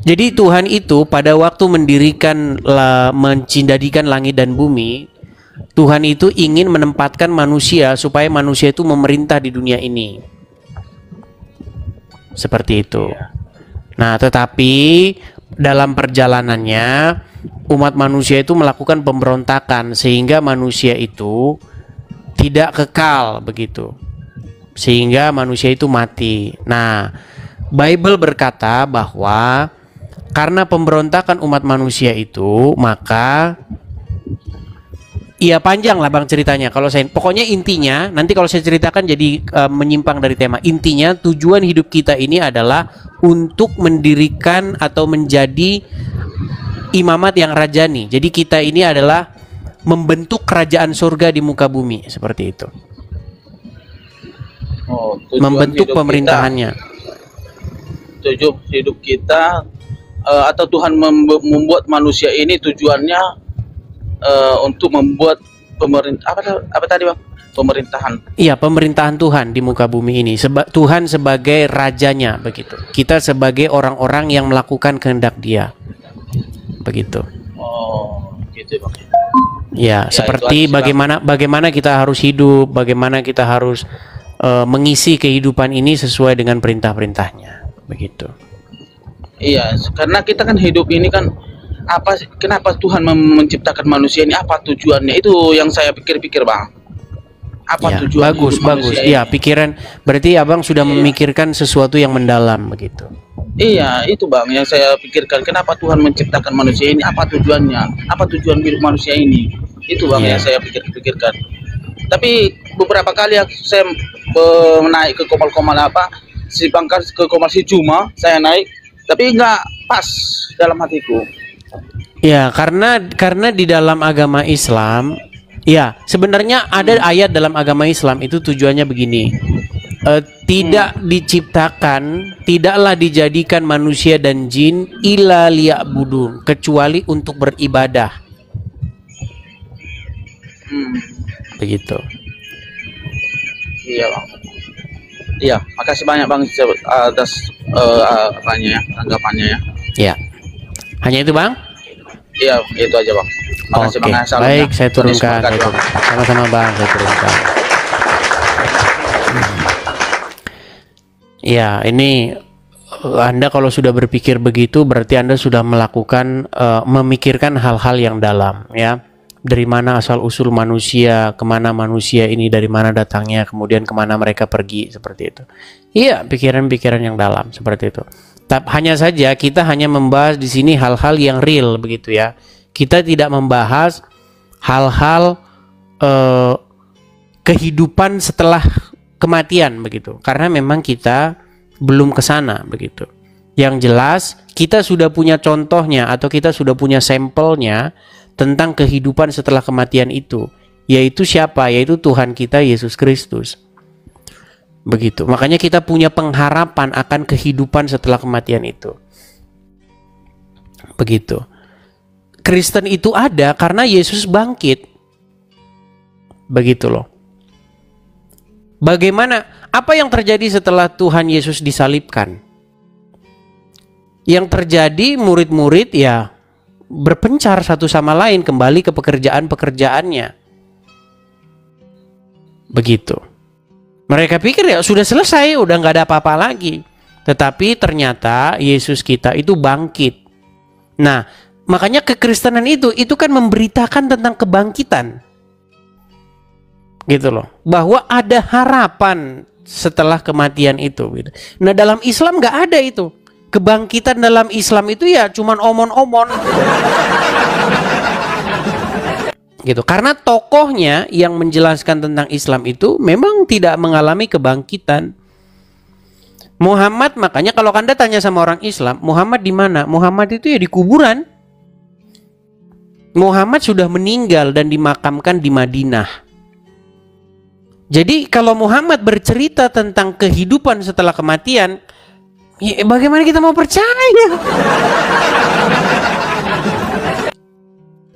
Jadi Tuhan itu pada waktu menjadikan langit dan bumi, Tuhan itu ingin menempatkan manusia supaya manusia itu memerintah di dunia ini. Seperti itu. Nah, tetapi dalam perjalanannya umat manusia itu melakukan pemberontakan sehingga manusia itu tidak kekal begitu. Sehingga manusia itu mati. Nah, Bible berkata bahwa karena pemberontakan umat manusia itu, maka iya panjang lah Bang ceritanya. Kalau saya pokoknya intinya nanti kalau saya ceritakan jadi menyimpang dari tema. Intinya tujuan hidup kita ini adalah untuk mendirikan atau menjadi imamat yang rajani. Jadi kita ini adalah membentuk kerajaan surga di muka bumi seperti itu. Membentuk pemerintahannya. Tujuan hidup kita atau Tuhan membuat manusia ini tujuannya untuk membuat pemerintah apa tadi Bang? Pemerintahan. Iya, pemerintahan Tuhan di muka bumi ini. Tuhan sebagai rajanya begitu. Kita sebagai orang-orang yang melakukan kehendak Dia. Begitu. Oh, gitu Bang. Ya, seperti bagaimana kita harus hidup, bagaimana kita harus mengisi kehidupan ini sesuai dengan perintah-perintahnya, begitu. Iya, karena kita kan hidup ini kan kenapa Tuhan menciptakan manusia ini, apa tujuannya, itu yang saya pikir-pikir Bang. Apa Ya, tujuan bagus, hidup bagus. manusia Iya, ini? pikiran berarti Abang sudah memikirkan sesuatu yang mendalam, begitu. Iya, itu Bang yang saya pikirkan, kenapa Tuhan menciptakan manusia ini, apa tujuannya, apa tujuan hidup manusia ini, itu Bang Iya. yang saya pikirkan. Tapi beberapa kali saya naik ke komal-komal si Bangkar ke komal si Juma, saya naik, tapi nggak pas dalam hatiku. Ya, karena di dalam agama Islam, ya sebenarnya ada ayat dalam agama Islam itu tujuannya begini. Tidak diciptakan, tidaklah dijadikan manusia dan jin illa liya'budun, kecuali untuk beribadah. Begitu. Iya Bang. Iya, makasih banyak Bang atas tanggapannya ya. Ya. Hanya itu, Bang? Iya, itu aja Bang. Makasih Oke, Bang. baik, saya turunkan. Semangat, Saya Bang. turunkan. Sama-sama, Bang, saya turunkan. Ya, ini Anda kalau sudah berpikir begitu berarti Anda sudah melakukan memikirkan hal-hal yang dalam, ya. Dari mana asal usul manusia, kemana manusia ini, dari mana datangnya, kemudian kemana mereka pergi, seperti itu. Iya, pikiran-pikiran yang dalam seperti itu. Tapi hanya saja kita hanya membahas di sini hal-hal yang real, begitu ya. Kita tidak membahas hal-hal kehidupan setelah kematian, begitu. Karena memang kita belum ke sana, begitu. Yang jelas kita sudah punya contohnya atau kita sudah punya sampelnya tentang kehidupan setelah kematian itu, yaitu siapa? Yaitu Tuhan kita Yesus Kristus. Begitu. Makanya kita punya pengharapan akan kehidupan setelah kematian itu. Begitu. Kristen itu ada karena Yesus bangkit. Begitu loh. Bagaimana? Apa yang terjadi setelah Tuhan Yesus disalibkan? Yang terjadi murid-murid ya berpencar satu sama lain, kembali ke pekerjaan-pekerjaannya. Begitu. Mereka pikir ya sudah selesai, udah nggak ada apa-apa lagi. Tetapi ternyata Yesus kita itu bangkit. Nah, makanya kekristenan itu kan memberitakan tentang kebangkitan. Gitu loh. Bahwa ada harapan setelah kematian itu. Gitu. Nah, dalam Islam nggak ada itu. Kebangkitan dalam Islam itu ya cuman omon-omon. Gitu. Karena tokohnya yang menjelaskan tentang Islam itu memang tidak mengalami kebangkitan. Muhammad, makanya kalau Anda tanya sama orang Islam, Muhammad di mana? Muhammad itu ya di kuburan. Muhammad sudah meninggal dan dimakamkan di Madinah. Jadi kalau Muhammad bercerita tentang kehidupan setelah kematian, ya, bagaimana kita mau percaya?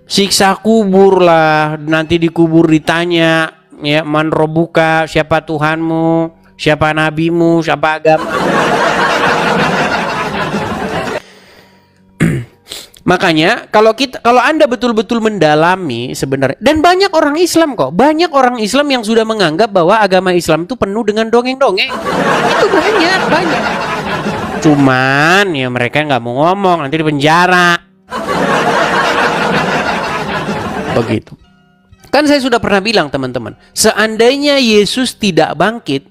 Siksa kubur lah, nanti dikubur ditanya, ya, man robuka, siapa Tuhanmu, siapa nabimu, siapa agama. Makanya kalau Anda betul-betul mendalami sebenarnya, dan banyak orang Islam kok, banyak orang Islam yang sudah menganggap bahwa agama Islam itu penuh dengan dongeng-dongeng. Itu banyak. Cuman ya mereka nggak mau ngomong, nanti di penjara. Begitu. Kan saya sudah pernah bilang teman-teman, seandainya Yesus tidak bangkit,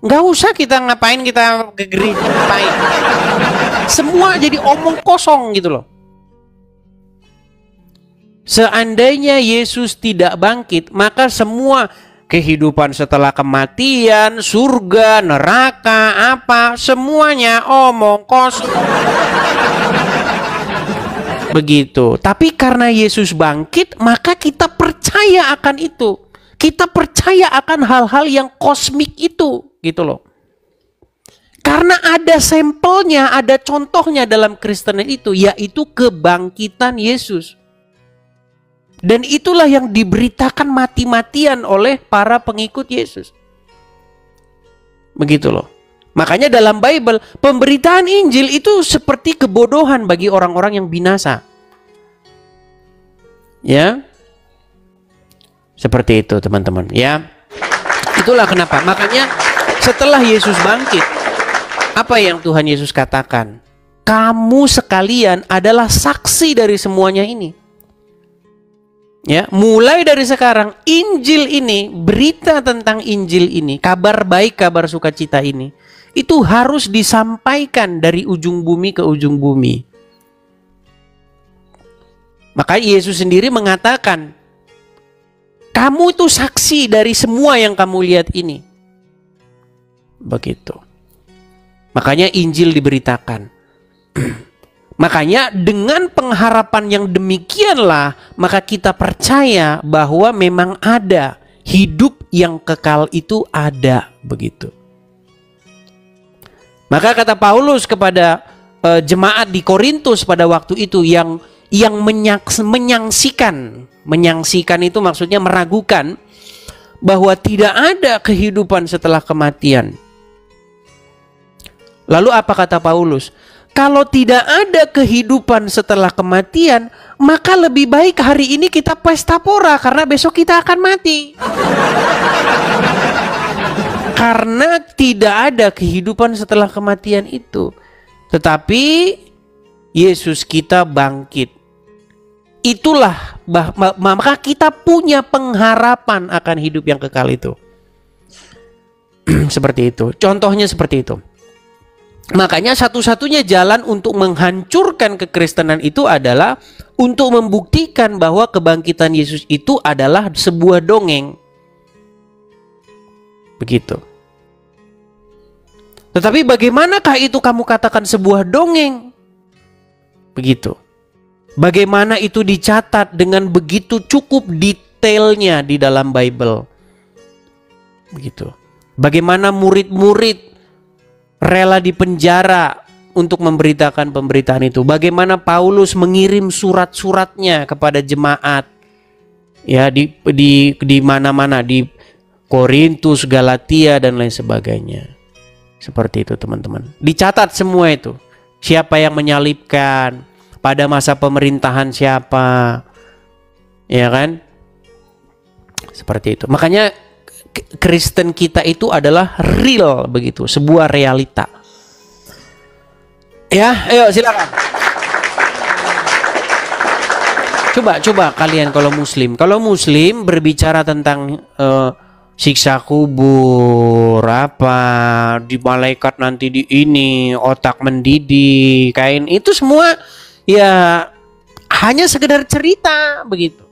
nggak usah kita ngapain, kita ke gereja ngapain. Semua jadi omong kosong gitu loh. Seandainya Yesus tidak bangkit, maka semua kehidupan setelah kematian, surga, neraka, apa, semuanya omong kosong. Begitu. Tapi karena Yesus bangkit, maka kita percaya akan itu. Kita percaya akan hal-hal yang kosmik itu, gitu loh. Karena ada sampelnya, ada contohnya dalam Kristen itu, yaitu kebangkitan Yesus. Dan itulah yang diberitakan mati-matian oleh para pengikut Yesus. Begitu loh. Makanya dalam Bible, pemberitaan Injil itu seperti kebodohan bagi orang-orang yang binasa. Ya. Seperti itu teman-teman, ya. Itulah kenapa. Makanya setelah Yesus bangkit, apa yang Tuhan Yesus katakan? Kamu sekalian adalah saksi dari semuanya ini. Ya, mulai dari sekarang Injil ini, berita tentang Injil ini, kabar baik, kabar sukacita ini, itu harus disampaikan dari ujung bumi ke ujung bumi. Maka Yesus sendiri mengatakan, kamu itu saksi dari semua yang kamu lihat ini. Begitu. Makanya Injil diberitakan. Makanya dengan pengharapan yang demikianlah, maka kita percaya bahwa memang ada hidup yang kekal, itu ada, begitu. Maka kata Paulus kepada jemaat di Korintus pada waktu itu yang menyangsikan itu maksudnya meragukan bahwa tidak ada kehidupan setelah kematian. Lalu apa kata Paulus? Kalau tidak ada kehidupan setelah kematian, maka lebih baik hari ini kita pesta pora karena besok kita akan mati. Karena tidak ada kehidupan setelah kematian itu. Tetapi Yesus kita bangkit. Itulah maka kita punya pengharapan akan hidup yang kekal itu. Seperti itu. Contohnya seperti itu. Makanya satu-satunya jalan untuk menghancurkan kekristenan itu adalah untuk membuktikan bahwa kebangkitan Yesus itu adalah sebuah dongeng. Begitu. Tetapi bagaimanakah itu kamu katakan sebuah dongeng? Begitu. Bagaimana itu dicatat dengan begitu cukup detailnya di dalam Bible? Begitu. Bagaimana murid-murid rela dipenjara untuk memberitakan pemberitaan itu. Bagaimana Paulus mengirim surat-suratnya kepada jemaat, ya di mana-mana, di Korintus, Galatia dan lain sebagainya. Seperti itu teman-teman. Dicatat semua itu. Siapa yang menyalibkan, pada masa pemerintahan siapa, ya kan? Seperti itu. Makanya Kristen kita itu adalah real, begitu, sebuah realita. Ya, ayo silakan. Coba kalian kalau Muslim berbicara tentang siksa kubur, apa di malaikat nanti di ini, otak mendidih, kain, itu semua ya hanya sekedar cerita, begitu.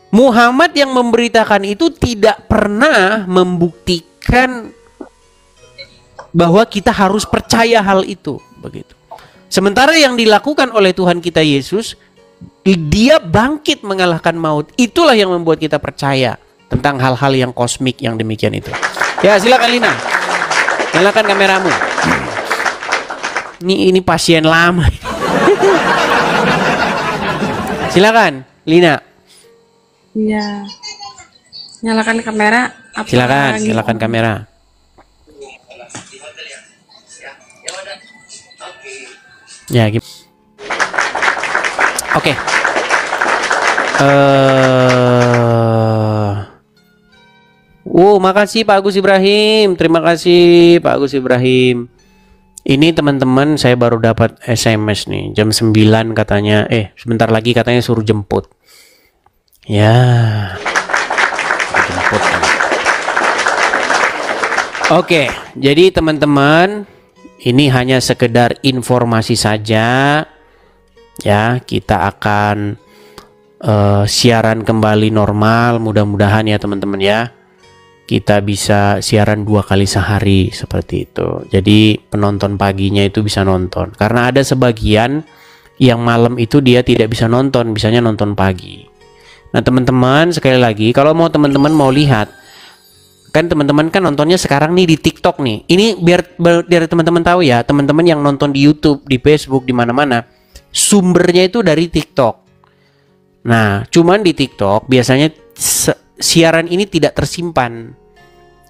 Muhammad yang memberitakan itu tidak pernah membuktikan bahwa kita harus percaya hal itu, begitu. Sementara yang dilakukan oleh Tuhan kita Yesus, dia bangkit mengalahkan maut. Itulah yang membuat kita percaya tentang hal-hal yang kosmik yang demikian itu. Ya, silakan Lina. Nyalakan kameramu. Ini pasien lama. Silakan Lina. Iya. Nyalakan kamera. Silakan kamera. Ya, oke. Makasih Pak Agus Ibrahim. Terima kasih Pak Agus Ibrahim. Ini teman-teman, saya baru dapat SMS nih, jam 9 katanya. Sebentar lagi katanya suruh jemput. Ya. Jemput. Oke, jadi teman-teman, ini hanya sekedar informasi saja. Ya, kita akan siaran kembali normal, mudah-mudahan ya teman-teman ya. Kita bisa siaran 2 kali sehari seperti itu. Jadi penonton paginya itu bisa nonton. Karena ada sebagian yang malam itu dia tidak bisa nonton, bisanya nonton pagi. Nah teman-teman, sekali lagi, kalau teman-teman mau lihat, kan teman-teman kan nontonnya sekarang nih di TikTok nih. Ini biar teman-teman tahu ya, teman-teman yang nonton di YouTube, di Facebook, di mana-mana, sumbernya itu dari TikTok. Nah, cuman di TikTok biasanya siaran ini tidak tersimpan.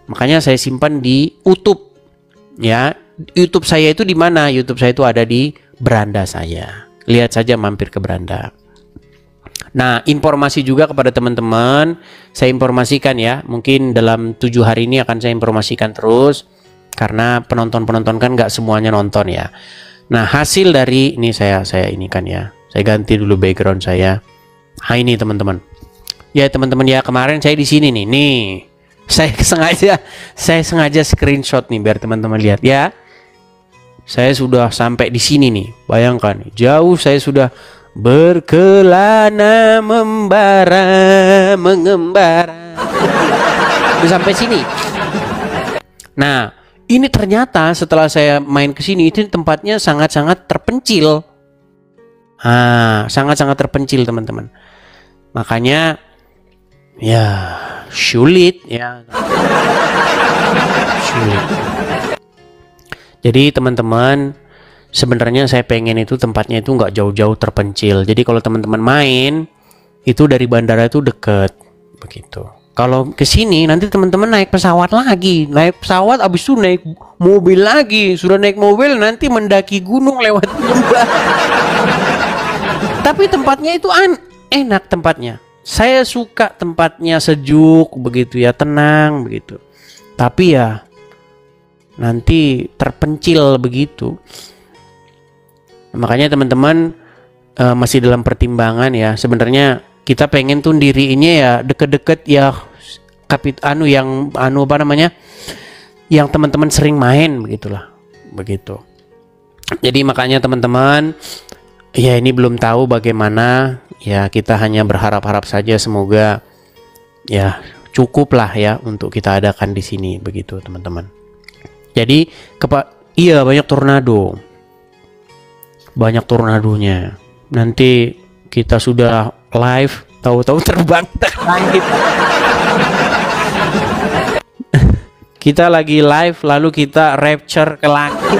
Makanya saya simpan di YouTube. Ya, YouTube saya itu di mana? YouTube saya itu ada di beranda saya. Lihat saja, mampir ke beranda. Nah, informasi juga kepada teman-teman, saya informasikan ya, mungkin dalam 7 hari ini akan saya informasikan terus, karena penonton-penonton kan nggak semuanya nonton ya. Nah, hasil dari ini saya ini kan ya, saya ganti dulu background saya. Nah, ini teman-teman. Ya teman-teman ya, kemarin saya di sini nih, saya sengaja screenshot nih biar teman-teman lihat ya. Saya sudah sampai di sini nih, bayangkan jauh saya sudah berkelana mengembara udah sampai sini. Nah, ini ternyata setelah saya main ke sini itu tempatnya sangat-sangat terpencil. Sangat-sangat terpencil teman-teman. Makanya ya sulit ya. Sulit. Jadi teman-teman, sebenarnya saya pengen itu tempatnya itu nggak jauh-jauh terpencil. Jadi kalau teman-teman main itu dari bandara itu deket begitu. Kalau ke sini nanti teman-teman naik pesawat lagi, naik pesawat abis itu naik mobil lagi. Sudah naik mobil nanti mendaki gunung lewat lembah. Tapi tempatnya itu enak tempatnya. Saya suka tempatnya sejuk begitu ya, tenang begitu. Tapi ya nanti terpencil begitu. Makanya teman-teman masih dalam pertimbangan ya. Sebenarnya kita pengen tuh dirinya ya deket-deket ya yang apa namanya? Yang teman-teman sering main begitulah. Begitu. Jadi makanya teman-teman ya ini belum tahu bagaimana ya, kita hanya berharap-harap saja semoga ya cukup lah ya untuk kita adakan di sini begitu teman-teman. Jadi iya banyak tornado. Banyak tornadonya. Nanti kita sudah live, tahu-tahu terbang ke langit. Kita lagi live, lalu kita rapture ke langit.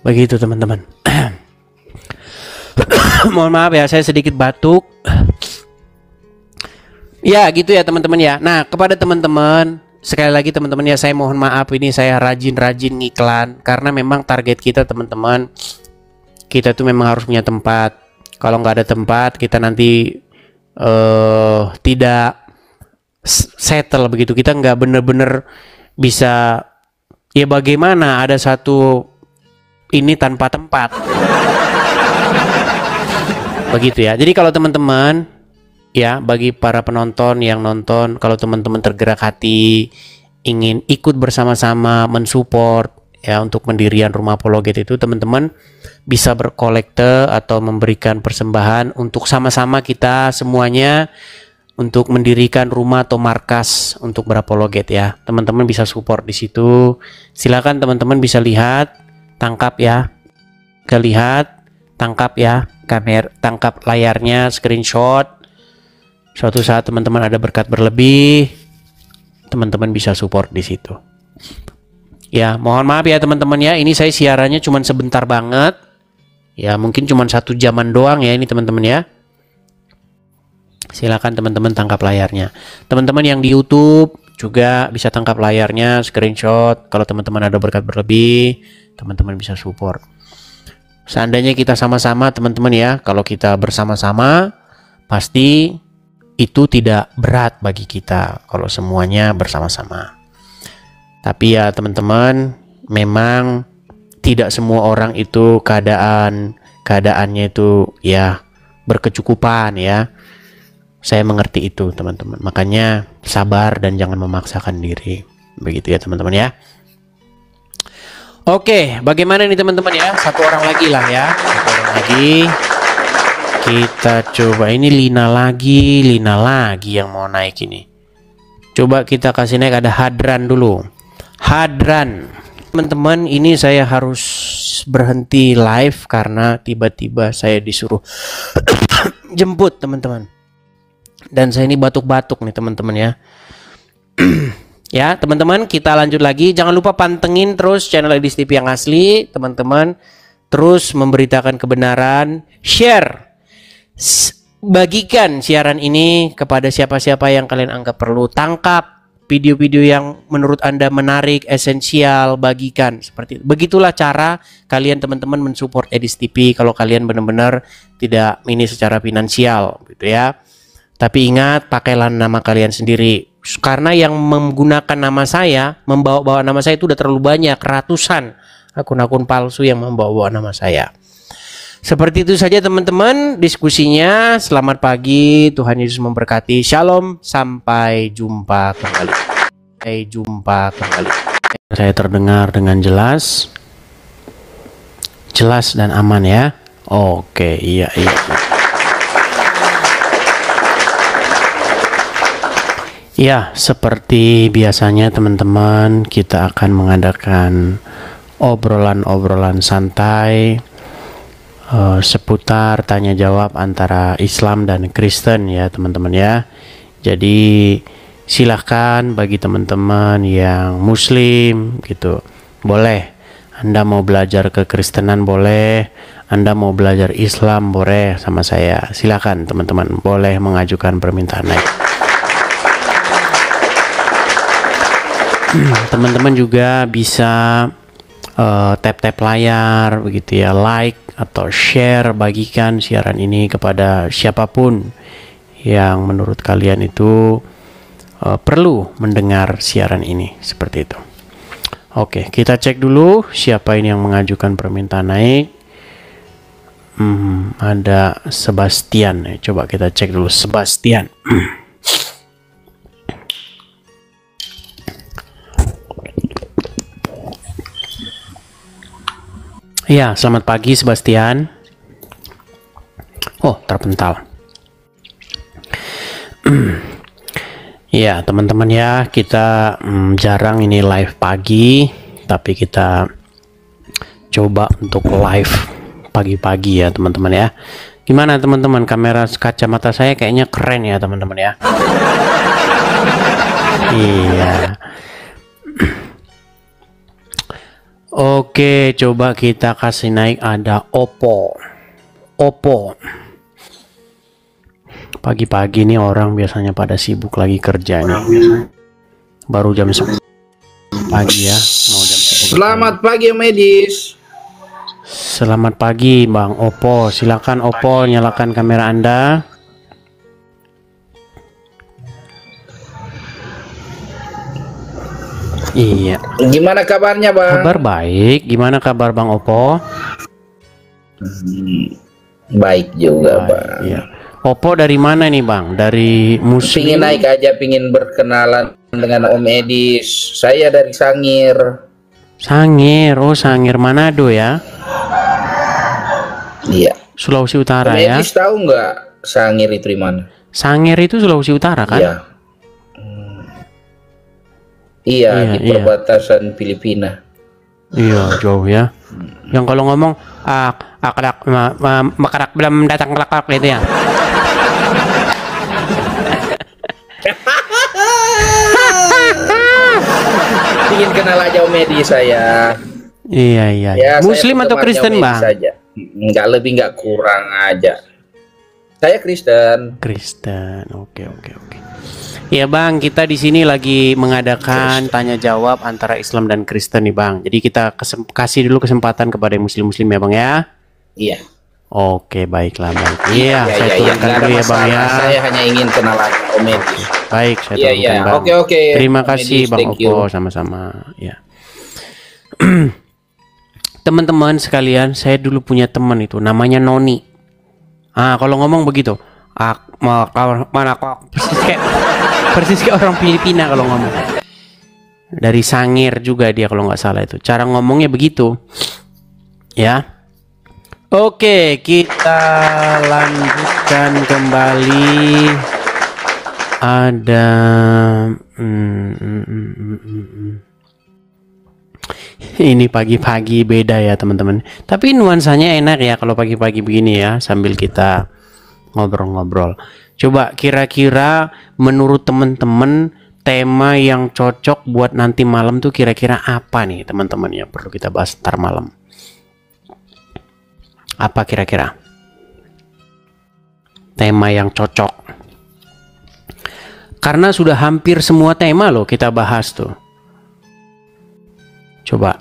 Begitu teman-teman. Mohon maaf ya, saya sedikit batuk. Ya gitu ya teman-teman ya. Nah, kepada teman-teman, sekali lagi teman-teman ya, saya mohon maaf ini saya rajin-rajin ngiklan karena memang target kita teman-teman, kita tuh memang harus punya tempat. Kalau nggak ada tempat kita nanti tidak settle begitu, kita nggak bener-bener bisa ya, bagaimana ada satu ini tanpa tempat begitu ya. Jadi kalau teman-teman ya, bagi para penonton yang nonton, kalau teman-teman tergerak hati ingin ikut bersama-sama mensupport ya untuk pendirian Rumah Apologet itu, teman-teman bisa berkolekte atau memberikan persembahan untuk sama-sama kita semuanya untuk mendirikan rumah atau markas untuk berapologet ya. Teman-teman bisa support di situ. Silakan teman-teman bisa lihat, tangkap ya. Lihat, tangkap ya, tangkap layarnya, screenshot. Suatu saat teman-teman ada berkat berlebih, teman-teman bisa support di situ. Ya, mohon maaf ya teman-teman ya, ini saya siarannya cuma sebentar banget. Ya, mungkin cuma 1 jaman doang ya ini teman-teman ya. Silakan teman-teman tangkap layarnya. Teman-teman yang di YouTube juga bisa tangkap layarnya, screenshot. Kalau teman-teman ada berkat berlebih, teman-teman bisa support. Seandainya kita sama-sama teman-teman ya, kalau kita bersama-sama pasti itu tidak berat bagi kita kalau semuanya bersama-sama. Tapi ya teman-teman, memang tidak semua orang itu keadaannya itu ya berkecukupan ya. Saya mengerti itu teman-teman. Makanya sabar dan jangan memaksakan diri. Begitu ya teman-teman ya. Oke, bagaimana nih teman-teman ya? Satu orang lagi lah ya. Satu orang lagi. Kita coba, ini Lina lagi yang mau naik ini. Coba kita kasih naik, ada Hadran dulu. Hadran. Teman-teman, ini saya harus berhenti live karena tiba-tiba saya disuruh jemput teman-teman. Dan saya ini batuk-batuk nih teman-teman ya. Ya teman-teman, kita lanjut lagi. Jangan lupa pantengin terus channel Edis TV yang asli teman-teman. Terus memberitakan kebenaran, share, bagikan siaran ini kepada siapa-siapa yang kalian anggap perlu. Tangkap video-video yang menurut Anda menarik, esensial, bagikan seperti itu. Begitulah cara kalian teman-teman mensupport Edis TV kalau kalian benar-benar tidak ini secara finansial gitu ya. Tapi ingat, pakailah nama kalian sendiri. Karena yang menggunakan nama saya, membawa-bawa nama saya itu udah terlalu banyak, ratusan akun-akun palsu yang membawa-bawa nama saya. Seperti itu saja teman-teman diskusinya. Selamat pagi, Tuhan Yesus memberkati. Shalom, sampai jumpa kembali. Sampai jumpa kembali. Saya terdengar dengan jelas. Jelas dan aman ya. Oke, iya. Ya, seperti biasanya teman-teman, kita akan mengadakan obrolan-obrolan santai seputar tanya jawab antara Islam dan Kristen ya teman-teman ya. Jadi silahkan bagi teman-teman yang Muslim gitu, boleh. Anda mau belajar kekristenan boleh, Anda mau belajar Islam boleh sama saya. Silahkan teman-teman, boleh mengajukan permintaan naik. Teman-teman juga bisa tap-tap layar begitu ya, like atau share, bagikan siaran ini kepada siapapun yang menurut kalian itu perlu mendengar siaran ini, seperti itu. Oke, kita cek dulu siapa ini yang mengajukan permintaan naik. Ada Sebastian, coba kita cek dulu Sebastian. Ya, selamat pagi Sebastian. Oh, terpental. Ya, teman-teman ya, kita jarang ini live pagi, tapi kita coba untuk live pagi-pagi ya, teman-teman ya. Gimana teman-teman, kamera kacamata saya kayaknya keren ya, teman-teman ya. Iya. Oke, coba kita kasih naik, ada Oppo. Pagi-pagi nih orang biasanya pada sibuk lagi kerjanya. Baru jam 10 pagi ya, mau jam 10. Selamat pagi Medis. Selamat pagi Bang Oppo. Silakan Oppo, nyalakan kamera Anda. Iya. Gimana kabarnya Bang? Kabar baik. Gimana kabar Bang Oppo? Baik juga Bang. Iya. Oppo dari mana nih Bang? Dari Muslim? Pingin naik aja, pingin berkenalan dengan Om Edis. Saya dari Sangir. Sangir, oh Sangir Manado ya? Iya. Sulawesi Utara Om ya? Edis tahu nggak Sangir itu di mana? Sangir itu Sulawesi Utara kan? Iya. Iya, di perbatasan Filipina. Iya, jauh ya. Yang kalau ngomong makarak belum datang kelak gitu ya. Ingin kenal aja Om Edi saya. Iya. Ya, Muslim atau Kristen Bang? Enggak lebih enggak kurang aja. Saya Kristen. Kristen, oke. Ya Bang, kita di sini lagi mengadakan tanya jawab antara Islam dan Kristen nih Bang. Jadi kita kasih dulu kesempatan kepada Muslim-Muslim ya Bang ya. Iya. Oke, baiklah baik. Iya, saya turunkan dulu ya Bang ya. Saya hanya ingin kenalan Om Edi. Baik, saya turunkan Bang. Oke. Terima kasih Bang Oppo, sama-sama. Ya. Teman-teman sekalian, saya dulu punya teman itu namanya Noni. Kalau ngomong begitu, persis kayak orang Filipina kalau ngomong. Dari Sangir juga dia kalau nggak salah itu. Cara ngomongnya begitu. Ya. Oke, kita lanjutkan kembali. Ada ini pagi-pagi beda ya teman-teman. Tapi nuansanya enak ya kalau pagi-pagi begini ya, sambil kita ngobrol-ngobrol. Coba kira-kira menurut teman-teman tema yang cocok buat nanti malam tuh kira-kira apa nih teman-teman ya, perlu kita bahas ntar malam. Apa kira-kira tema yang cocok? Karena sudah hampir semua tema loh kita bahas tuh. Coba.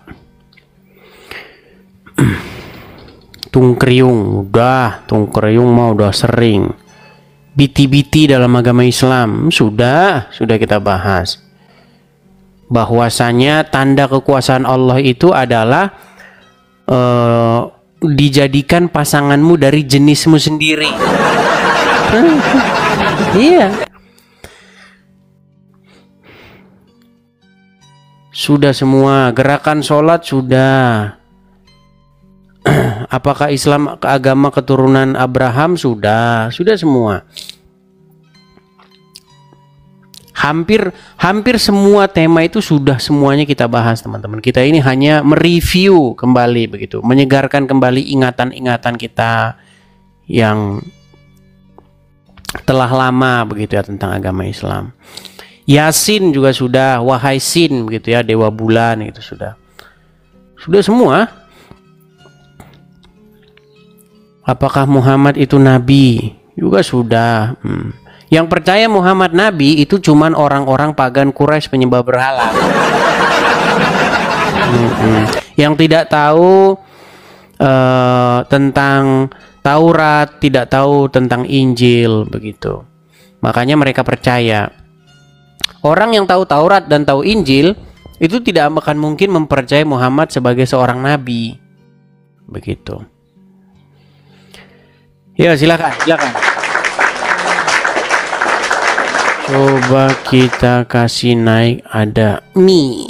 Tungkriung mah udah sering. Biti-biti dalam agama Islam sudah kita bahas. Bahwasanya tanda kekuasaan Allah itu adalah dijadikan pasanganmu dari jenismu sendiri. Iya. Sudah semua. Gerakan sholat sudah. Apakah Islam agama keturunan Abraham? Sudah semua. Hampir semua tema itu sudah semuanya kita bahas, teman-teman. Kita ini hanya mereview kembali begitu, menyegarkan kembali ingatan-ingatan kita yang telah lama begitu ya tentang agama Islam. Yasin juga sudah, wahai Sin begitu ya, dewa bulan itu sudah semua. Apakah Muhammad itu nabi? Juga sudah. Yang percaya Muhammad nabi itu cuman orang-orang pagan Quraisy penyembah berhala. Yang tidak tahu tentang Taurat, tidak tahu tentang Injil begitu. Makanya mereka percaya. Orang yang tahu Taurat dan tahu Injil itu tidak akan mungkin mempercayai Muhammad sebagai seorang nabi. Begitu. Ya, silakan. Coba kita kasih naik, ada mie.